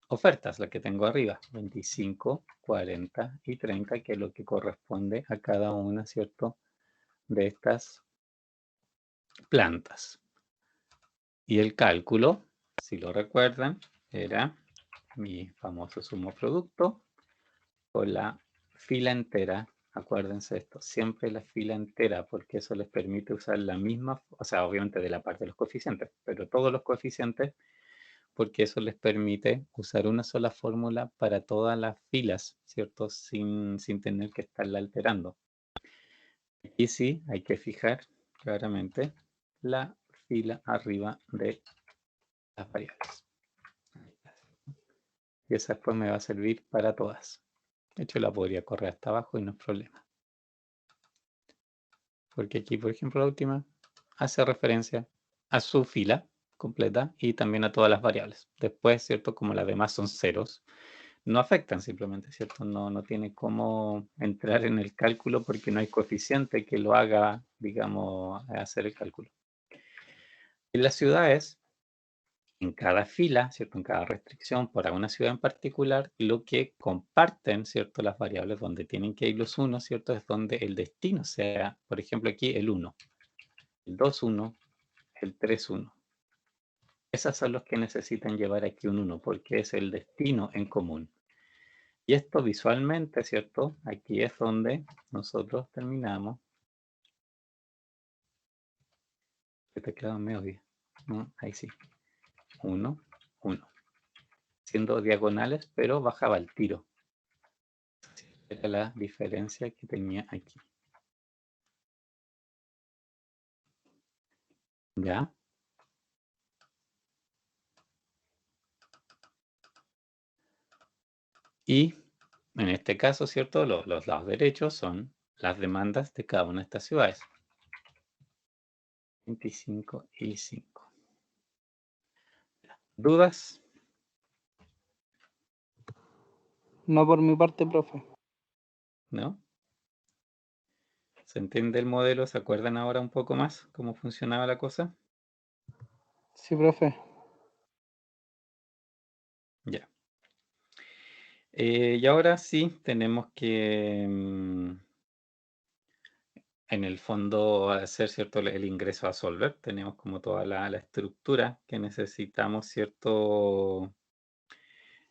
ofertas, las que tengo arriba, 25, 40 y 30, que es lo que corresponde a cada una, ¿cierto? De estas plantas. Y el cálculo, si lo recuerdan, era mi famoso sumo producto por la fila entera. Acuérdense esto, siempre la fila entera, porque eso les permite usar la misma, o sea, obviamente de la parte de los coeficientes, pero todos los coeficientes, porque eso les permite usar una sola fórmula para todas las filas, ¿cierto? Sin tener que estarla alterando. Aquí sí hay que fijar claramente la fila arriba de las variables. Y esa después me va a servir para todas. De hecho, la podría correr hasta abajo y no es problema. Porque aquí, por ejemplo, la última hace referencia a su fila completa y también a todas las variables. Después, ¿cierto? Como las demás son ceros, no afectan simplemente, ¿cierto? No tiene cómo entrar en el cálculo porque no hay coeficiente que lo haga, digamos, hacer el cálculo. En las ciudades, en cada fila, ¿cierto? En cada restricción por alguna ciudad en particular, lo que comparten, ¿cierto? Las variables donde tienen que ir los unos, ¿cierto? Es donde el destino sea, por ejemplo, aquí el 1, el 2, 1, el 3, 1. Esas son los que necesitan llevar aquí un 1 porque es el destino en común. Y esto visualmente, ¿cierto? Aquí es donde nosotros terminamos. El teclado me odia. ¿No? Ahí sí. 1, 1. Siendo diagonales, pero bajaba el tiro. Era la diferencia que tenía aquí. ¿Ya? Y en este caso, ¿cierto? Los lados derechos son las demandas de cada una de estas ciudades. 25 y 5. ¿Dudas? No por mi parte, profe. ¿No? ¿Se entiende el modelo? ¿Se acuerdan ahora un poco más cómo funcionaba la cosa? Sí, profe. Ya. Y ahora sí tenemos que, en el fondo, hacer, ¿cierto? El ingreso a Solver. Tenemos como toda la estructura que necesitamos, ¿cierto?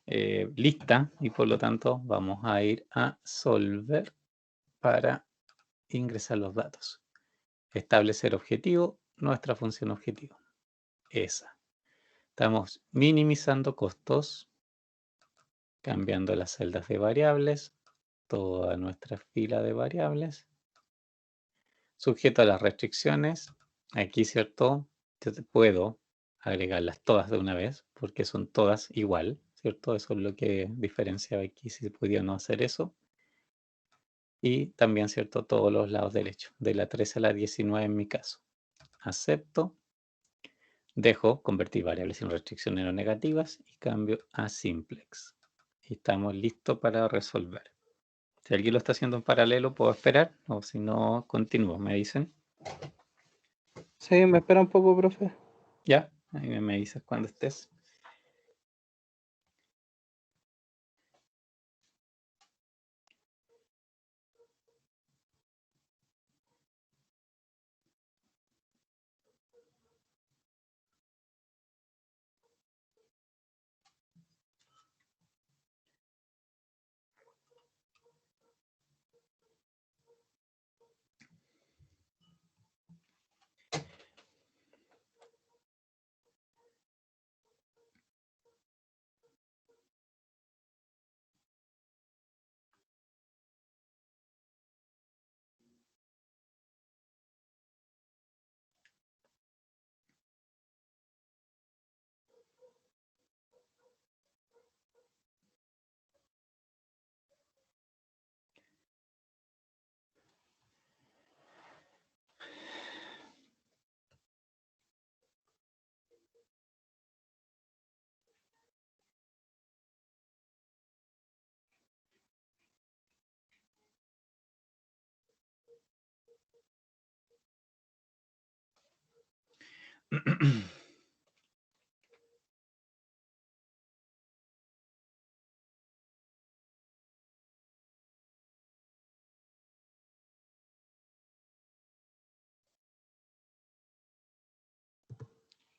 Lista, y por lo tanto vamos a ir a Solver para ingresar los datos. Establecer objetivo, nuestra función objetivo. Esa. Estamos minimizando costos, cambiando las celdas de variables, toda nuestra fila de variables, sujeto a las restricciones. Aquí, ¿cierto? Yo puedo agregarlas todas de una vez, porque son todas igual, ¿cierto? Eso es lo que diferenciaba aquí, si podía no hacer eso. Y también, ¿cierto? Todos los lados derechos, de la 13 a la 19 en mi caso. Acepto. Dejo convertir variables sin restricciones no negativas y cambio a simplex. Y estamos listos para resolver. Si alguien lo está haciendo en paralelo, puedo esperar, o si no, continúo, me dicen. Sí, me espera un poco, profe. Ya, ahí me dices cuando estés.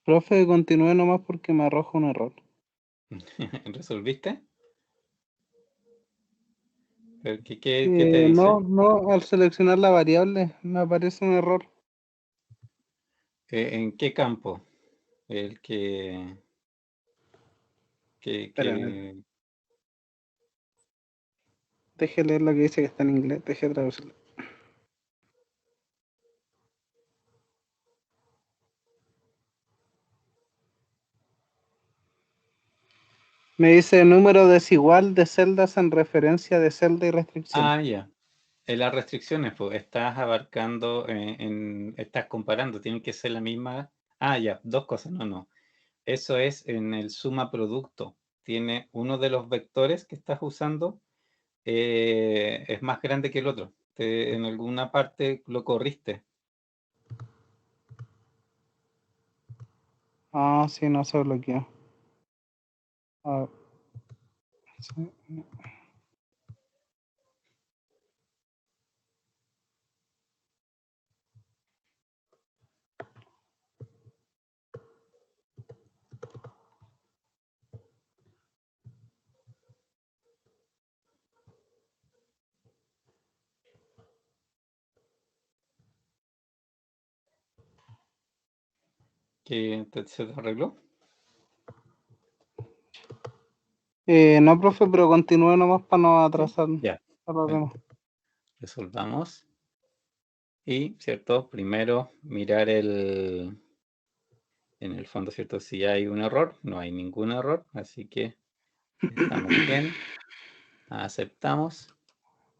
Profe, continúe nomás porque me arroja un error. ¿Resolviste? ¿Pero qué te dice? No, al seleccionar la variable me aparece un error. ¿En qué campo? El Espérame, deje leer lo que dice que está en inglés, deje traducirlo. Me dice número desigual de celdas en referencia de celda y restricción. Ah, ya. En las restricciones, pues, estás abarcando, estás comparando, tienen que ser la misma. Ah, ya, dos cosas, no. Eso es en el suma producto. Tiene uno de los vectores que estás usando, es más grande que el otro. En alguna parte lo corriste. Ah, sí, no se bloqueó. Ah, sí. ¿Se te arregló? No, profe, pero continúe nomás para no atrasar Ya. a los Bueno, demás. resolvamos. Y, ¿cierto? Primero mirar en el fondo, ¿cierto? Si hay un error, no hay ningún error, así que estamos bien. Aceptamos.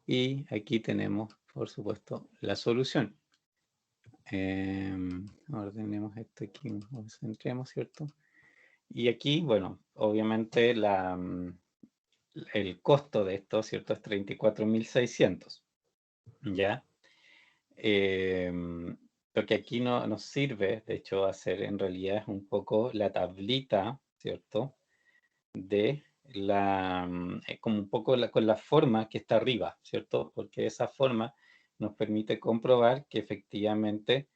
Y aquí tenemos, por supuesto, la solución. Ordenemos esto aquí, centremos, ¿cierto? Y aquí, bueno, obviamente el costo de esto, ¿cierto? Es 34.600, ¿ya? Lo que aquí nos sirve, de hecho, hacer en realidad es un poco la tablita, ¿cierto? De como un poco con la forma que está arriba, ¿cierto? Porque esa forma nos permite comprobar que efectivamente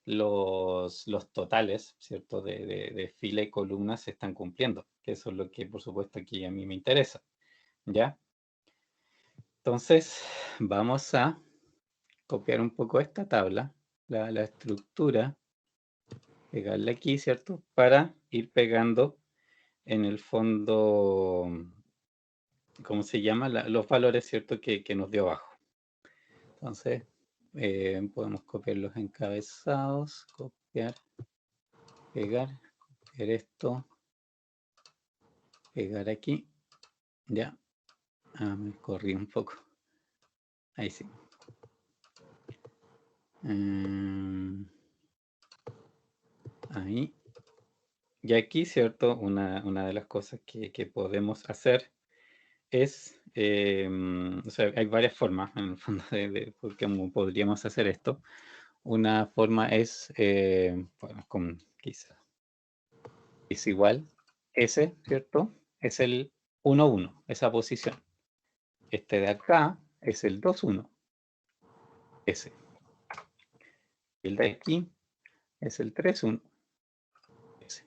los totales, ¿cierto? De fila y columna se están cumpliendo, que eso es lo que, por supuesto, aquí a mí me interesa, ¿ya? Entonces, vamos a copiar un poco esta tabla, la estructura, pegarla aquí, ¿cierto? Para ir pegando en el fondo, ¿cómo se llama? Los valores, ¿cierto? Que nos dio abajo. Entonces, podemos copiar los encabezados, copiar, pegar esto, pegar aquí, ya. Me corrí un poco. Ahí sí. Ahí. Y aquí, ¿cierto? Una de las cosas que podemos hacer es, o sea, hay varias formas en el fondo de cómo podríamos hacer esto. Una forma es, bueno, quizá es igual, S, ¿cierto? Es el 1, 1, esa posición. Este de acá es el 2, 1, S. El de aquí es el 3, 1, S.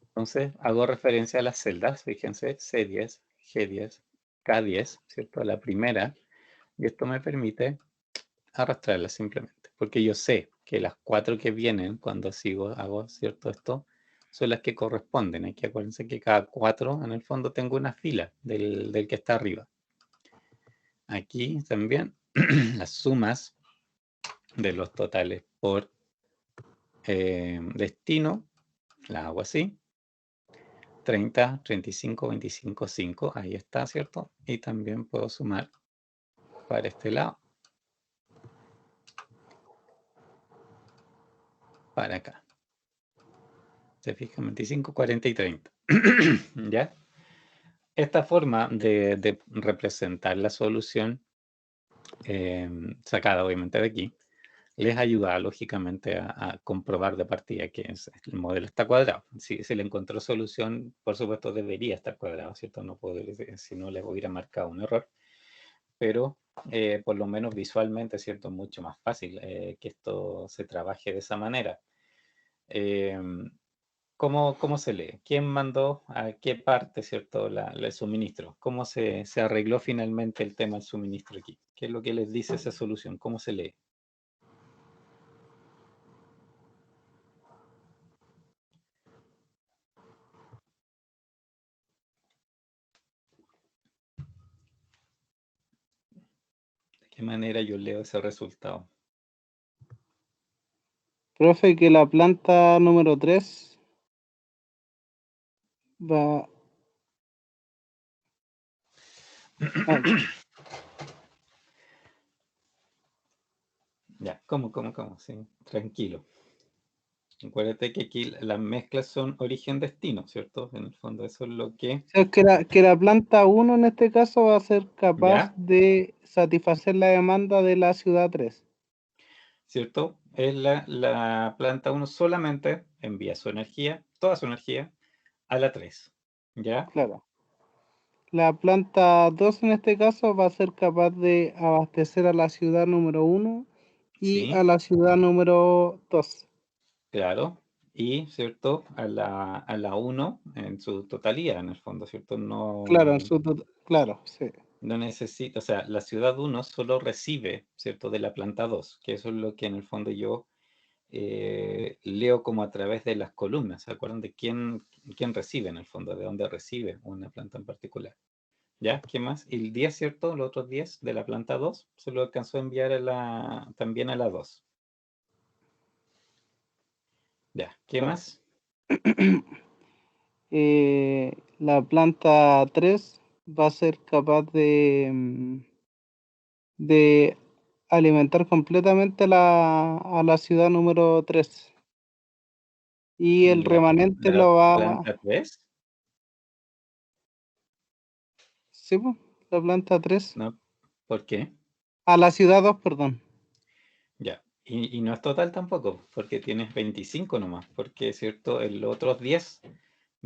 Entonces hago referencia a las celdas, fíjense, C10, G10, K10, ¿cierto? A la primera, y esto me permite arrastrarlas simplemente, porque yo sé que las 4 que vienen cuando hago, ¿cierto? Esto son las que corresponden. Hay que acuérdense que cada 4 en el fondo tengo una fila del que está arriba. Aquí también las sumas de los totales por destino, las hago así. 30, 35, 25, 5, ahí está, ¿cierto? Y también puedo sumar para este lado, para acá. Se fijan, 25, 40 y 30. ¿Ya? Esta forma de representar la solución, sacada obviamente de aquí, les ayuda lógicamente a comprobar de partida que el modelo está cuadrado. Si se le encontró solución, por supuesto debería estar cuadrado, ¿cierto? No poder, si no les hubiera marcado un error, pero por lo menos visualmente, ¿cierto? Mucho más fácil que esto se trabaje de esa manera. ¿Cómo se lee? ¿Quién mandó a qué parte, ¿cierto? El suministro. ¿Cómo se arregló finalmente el tema del suministro aquí? ¿Qué es lo que les dice esa solución? ¿Cómo se lee? ¿De qué manera yo leo ese resultado? Profe, que la planta número 3 va... Ya, ¿cómo? Sí, tranquilo. Acuérdate que aquí las mezclas son origen-destino, ¿cierto? En el fondo eso es lo que... Es que la planta 1 en este caso va a ser capaz ¿Ya? de satisfacer la demanda de la ciudad 3. ¿Cierto? Es la planta 1 solamente envía su energía, toda su energía, a la 3. ¿Ya? Claro. La planta 2 en este caso va a ser capaz de abastecer a la ciudad número 1 y a Sí, la ciudad número 2. claro. Y, ¿cierto? A la 1 en su totalidad, en el fondo, ¿cierto? Claro, No, claro, sí. no necesita, o sea, la ciudad 1 solo recibe, ¿cierto? De la planta 2, que eso es lo que en el fondo yo leo como a través de las columnas. ¿Se acuerdan de quién recibe en el fondo? ¿De dónde recibe una planta en particular? ¿Ya? ¿Qué más? Y el 10, ¿cierto? Los otros 10 de la planta 2 se lo alcanzó a enviar también a la 2. ¿Ya? ¿Qué Claro. más? La planta 3 va a ser capaz de alimentar completamente a la ciudad número 3. Y el La, remanente la lo va... planta 3, Sí, pues, la planta 3. ¿no? ¿Por qué? A la ciudad 2, perdón. Ya. Y no es total tampoco, porque tienes 25 nomás, porque, ¿cierto? Los otros 10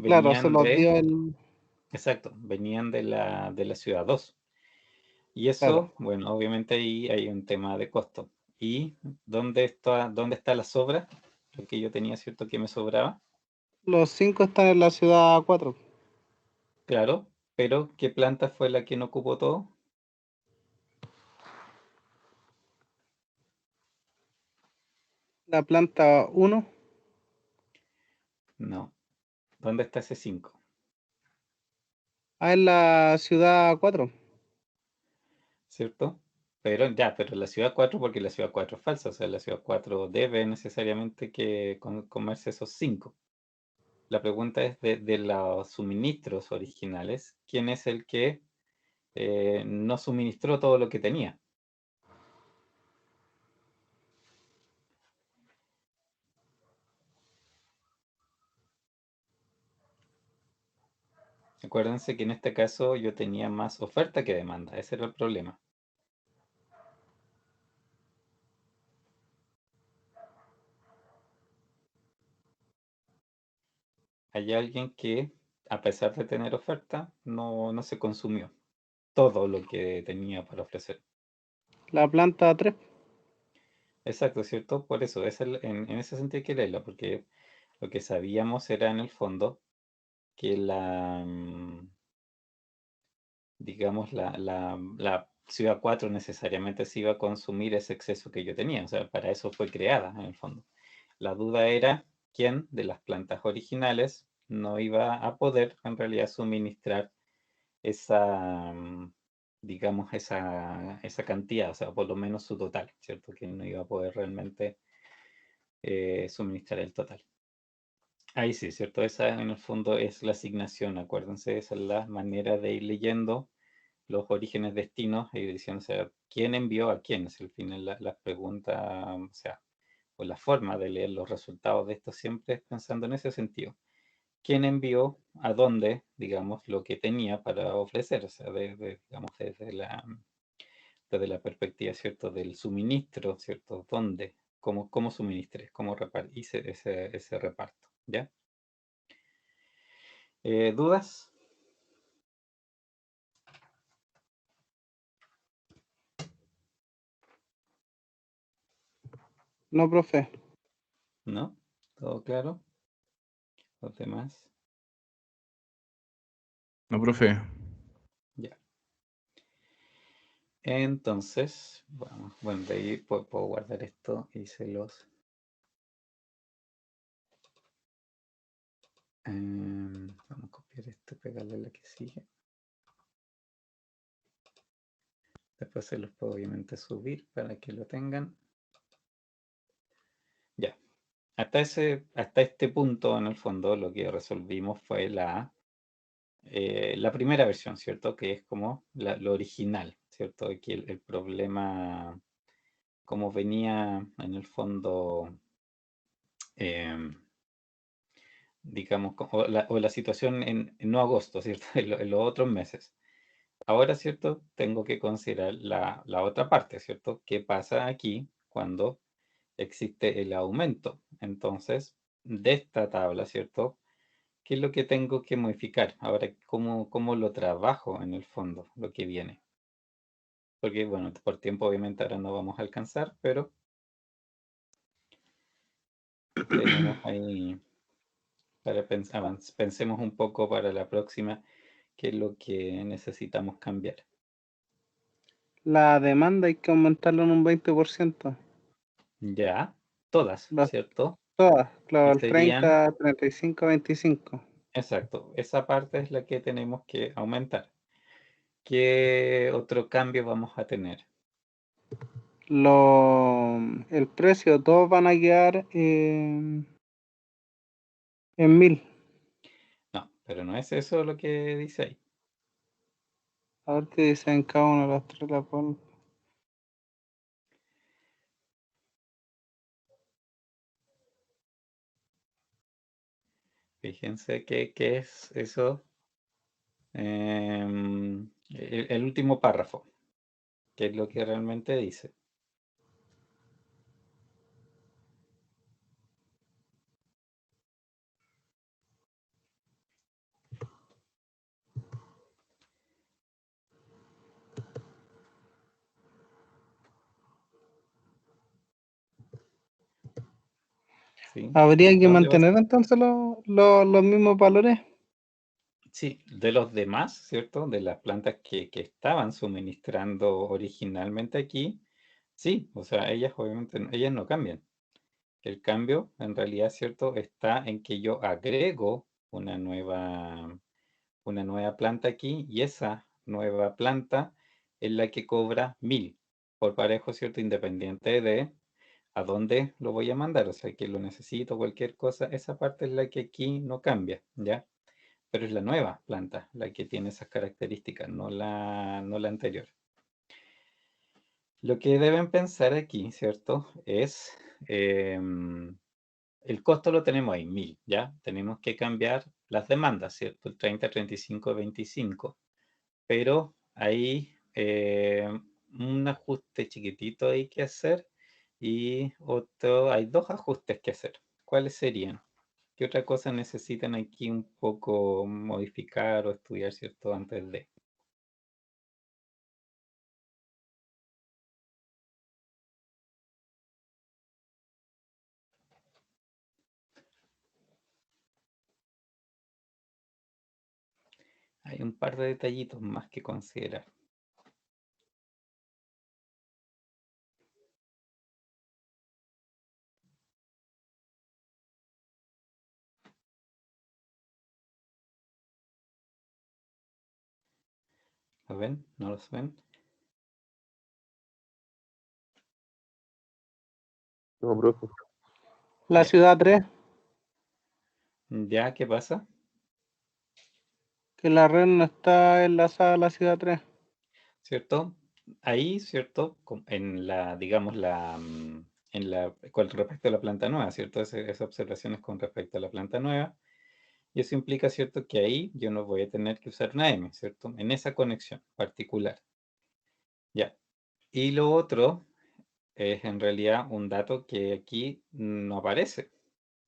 Claro, se venían los de, dio el... exacto, venían de la ciudad 2. Y Claro. eso, bueno, obviamente ahí hay un tema de costo. ¿Y dónde está la sobra? Lo que yo tenía, ¿cierto? Que me sobraba. Los 5 están en la ciudad 4. Claro, pero ¿qué planta fue la que no ocupó todo? La planta 1 No. ¿Dónde está ese 5? en la ciudad 4. ¿Cierto? Pero la ciudad 4 porque la ciudad 4 es falsa, o sea, la ciudad 4 debe necesariamente que comerse esos 5. La pregunta es de los suministros originales, ¿quién es el que no suministró todo lo que tenía? Acuérdense que en este caso yo tenía más oferta que demanda, ese era el problema. Hay alguien que, a pesar de tener oferta, no se consumió todo lo que tenía para ofrecer. La planta 3. Exacto, ¿cierto? Por eso, en ese sentido hay que leerlo, porque lo que sabíamos era en el fondo que digamos, la ciudad 4 necesariamente se iba a consumir ese exceso que yo tenía, o sea, para eso fue creada en el fondo. La duda era quién de las plantas originales no iba a poder en realidad suministrar esa, digamos, esa cantidad, o sea, por lo menos su total, ¿cierto? Que no iba a poder realmente suministrar el total. Ahí sí, ¿cierto? Esa en el fondo es la asignación, acuérdense, esa es la manera de ir leyendo los orígenes, destinos, y diciendo, o sea, quién envió a quién, es al final la pregunta, o sea, o la forma de leer los resultados de esto siempre es pensando en ese sentido. ¿Quién envió a dónde, digamos, lo que tenía para ofrecer? O sea, digamos, desde la perspectiva, ¿cierto?, del suministro, ¿cierto? ¿Dónde? ¿Cómo suministré? ¿Cómo hice ese reparto? ¿Ya? ¿Dudas? No, profe. ¿No? ¿Todo claro? ¿Los demás? No, profe. Ya. Entonces, bueno, de ahí puedo guardar esto y se los... vamos a copiar esto y pegarle a la que sigue. Después se los puedo obviamente subir para que lo tengan. Ya. Hasta este punto, en el fondo, lo que resolvimos fue la primera versión, ¿cierto? Que es como lo original, ¿cierto? Aquí el problema, como venía en el fondo, digamos, o la situación en no agosto, ¿cierto? En los otros meses. Ahora, ¿cierto? Tengo que considerar la otra parte, ¿cierto? ¿Qué pasa aquí cuando existe el aumento? Entonces, de esta tabla, ¿cierto? ¿Qué es lo que tengo que modificar? Ahora, ¿cómo lo trabajo en el fondo, lo que viene? Porque, bueno, por tiempo obviamente ahora no vamos a alcanzar, pero tenemos ahí para pensemos un poco para la próxima qué es lo que necesitamos cambiar. La demanda hay que aumentarla en un 20%. Ya, todas, Las ¿cierto? todas, Y claro, el serían, 30, 35, 25. exacto, esa parte es la que tenemos que aumentar. ¿Qué otro cambio vamos a tener? El precio, todos van a quedar en 1000. No, pero no es eso lo que dice ahí. A ver qué dicen cada una de las tres. Fíjense qué es eso. El último párrafo, que es lo que realmente dice. ¿Sí? Habría que ¿Dónde vas? mantener entonces los mismos valores. Sí, de los demás, ¿cierto? De las plantas que estaban suministrando originalmente aquí, sí, o sea, ellas obviamente ellas no cambian. El cambio, en realidad, ¿cierto? Está en que yo agrego una nueva planta aquí y esa nueva planta es la que cobra 1000 por parejo, ¿cierto? Independiente de a dónde lo voy a mandar, o sea, que lo necesito, cualquier cosa, esa parte es la que aquí no cambia, ¿ya? Pero es la nueva planta la que tiene esas características, no la anterior. Lo que deben pensar aquí, ¿cierto? Es el costo lo tenemos ahí, 1000, ¿ya? Tenemos que cambiar las demandas, ¿cierto? El 30, 35, 25. Pero hay un ajuste chiquitito ahí que hacer y hay dos ajustes que hacer. ¿Cuáles serían? ¿Qué otra cosa necesitan aquí un poco modificar o estudiar, ¿cierto? Antes de... Hay un par de detallitos más que considerar. ¿Lo ven? ¿No los ven? No, profe. La Ya. ciudad 3, ¿Ya? ¿Qué pasa? que la red no está enlazada a la ciudad 3. ¿Cierto? Ahí, ¿cierto? En la, digamos, con respecto a la planta nueva, ¿cierto? Esa observación es con respecto a la planta nueva. Y eso implica, ¿cierto? Que ahí yo no voy a tener que usar una M, ¿cierto? En esa conexión particular. Ya. Y lo otro es en realidad un dato que aquí no aparece.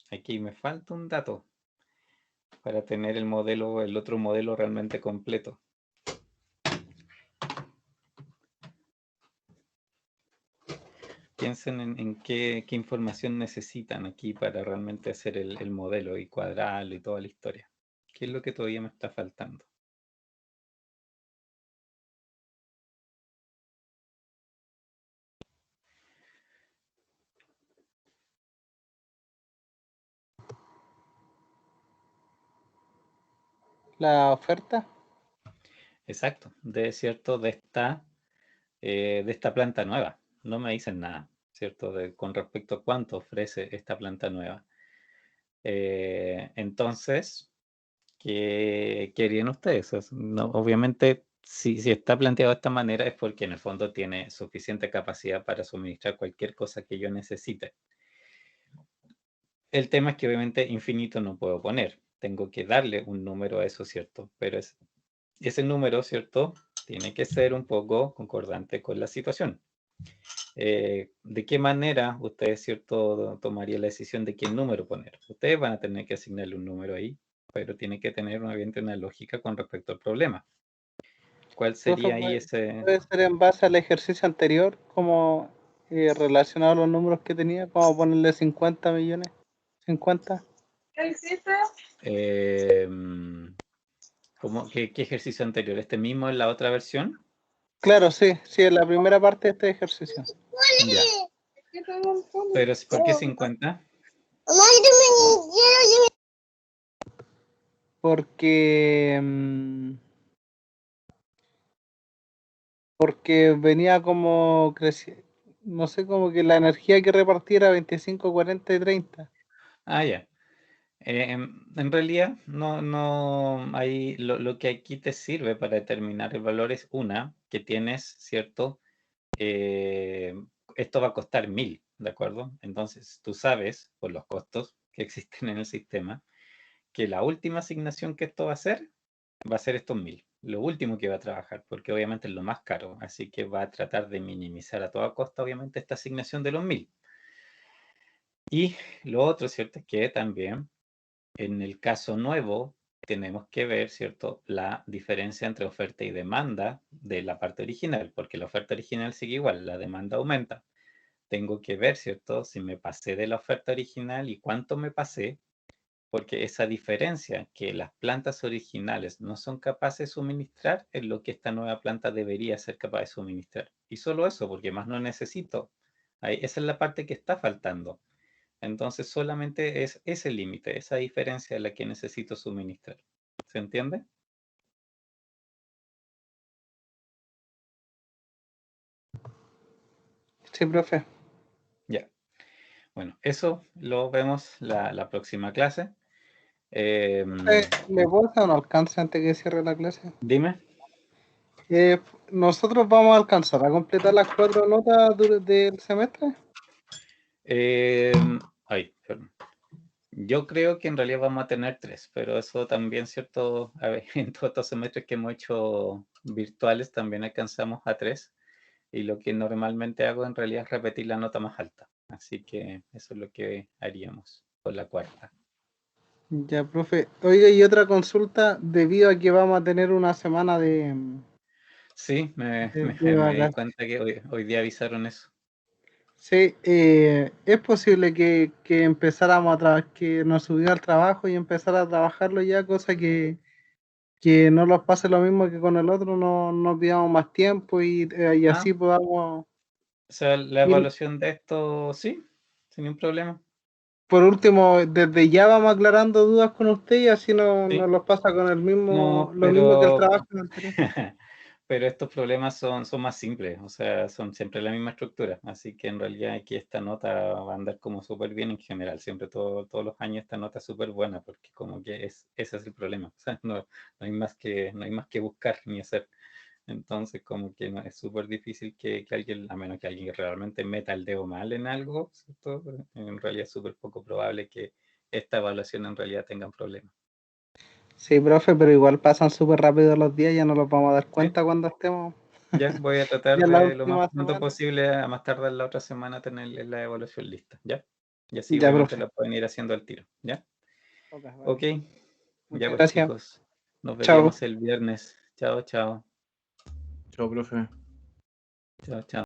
Aquí me falta un dato para tener el modelo, el otro modelo realmente completo. Piensen en qué información necesitan aquí para realmente hacer el modelo y cuadrarlo y toda la historia. ¿Qué es lo que todavía me está faltando? La oferta. Exacto, cierto, de esta planta nueva. No me dicen nada, ¿cierto? Con respecto a cuánto ofrece esta planta nueva. Entonces, ¿qué harían ustedes? No, obviamente, si está planteado de esta manera es porque en el fondo tiene suficiente capacidad para suministrar cualquier cosa que yo necesite. El tema es que obviamente infinito no puedo poner. Tengo que darle un número a eso, ¿cierto? Pero ese número, ¿cierto? Tiene que ser un poco concordante con la situación. ¿De qué manera ustedes, cierto, tomarían la decisión de qué número poner? Ustedes van a tener que asignarle un número ahí, pero tiene que tener obviamente una lógica con respecto al problema. ¿Cuál sería ahí ese? Puede ser en base al ejercicio anterior, como relacionado a los números que tenía, como ponerle 50 millones. 50. ¿Qué ejercicio anterior? ¿Este mismo en la otra versión? Claro, sí, en la primera parte de este ejercicio. Ya. Pero ¿por qué 50? Porque venía como creciendo, no sé, como que la energía que repartiera 25, 40 y 30. Ah, ya. En realidad, no hay, lo que aquí te sirve para determinar el valor es que tienes, ¿cierto? Esto va a costar 1000, ¿de acuerdo? Entonces, tú sabes, por los costos que existen en el sistema, que la última asignación que esto va a ser estos 1000. Lo último que va a trabajar, porque obviamente es lo más caro, así que va a tratar de minimizar a toda costa, obviamente, esta asignación de los 1000. Y lo otro, ¿cierto? Es que también en el caso nuevo tenemos que ver, ¿cierto?, la diferencia entre oferta y demanda de la parte original, porque la oferta original sigue igual, la demanda aumenta. Tengo que ver, ¿cierto?, si me pasé de la oferta original y cuánto me pasé, porque esa diferencia que las plantas originales no son capaces de suministrar es lo que esta nueva planta debería ser capaz de suministrar. Y solo eso, porque más no necesito. Esa es la parte que está faltando. Entonces solamente es ese límite, esa diferencia la que necesito suministrar. ¿Se entiende? Sí, profe. Ya. Bueno, eso lo vemos la próxima clase. ¿Le puedo hacer un alcance antes que cierre la clase? Dime. ¿Nosotros vamos a alcanzar a completar las 4 notas del semestre? Perdón. Yo creo que en realidad vamos a tener 3, pero eso también, ¿cierto? A ver, en todos estos semestres que hemos hecho virtuales también alcanzamos a 3. Y lo que normalmente hago en realidad es repetir la nota más alta. Así que eso es lo que haríamos con la cuarta. Ya, profe. Oiga, y otra consulta, debido a que vamos a tener una semana de Sí, me di vacaciones. cuenta que hoy día avisaron eso. Sí, es posible que empezáramos que nos subiera al trabajo y empezar a trabajarlo ya, cosa que no nos pase lo mismo que con el otro, no pidamos más tiempo y Ah, así podamos o sea, la ir. evaluación de esto, sí, sin ningún problema. Por último, desde ya vamos aclarando dudas con usted y así no Sí, los pasa con no, lo mismo que el pero, trabajo anterior. pero estos problemas son más simples, o sea, son siempre la misma estructura. Así que en realidad aquí esta nota va a andar como súper bien en general. Siempre todos los años esta nota es súper buena, porque como que ese es el problema. O sea, no hay más que buscar ni hacer. Entonces, como que es súper difícil que alguien, a menos que alguien realmente meta el dedo mal en algo, ¿cierto? En realidad es súper poco probable que esta evaluación en realidad tenga problemas. Sí, profe, pero igual pasan súper rápido los días, ya no los vamos a dar ¿Sí? cuenta cuando estemos. Ya voy a tratar Ya la de lo última más pronto semana. posible, a más tardar la otra semana, tener la evaluación lista, ¿ya? Y así Ya, obviamente profe. la pueden ir haciendo al tiro, ¿ya? Ok, vale. Ok, ya Muchas pues gracias. chicos, nos Chao. veríamos el viernes. Chao, chao. Chao, profe. Chao, chao.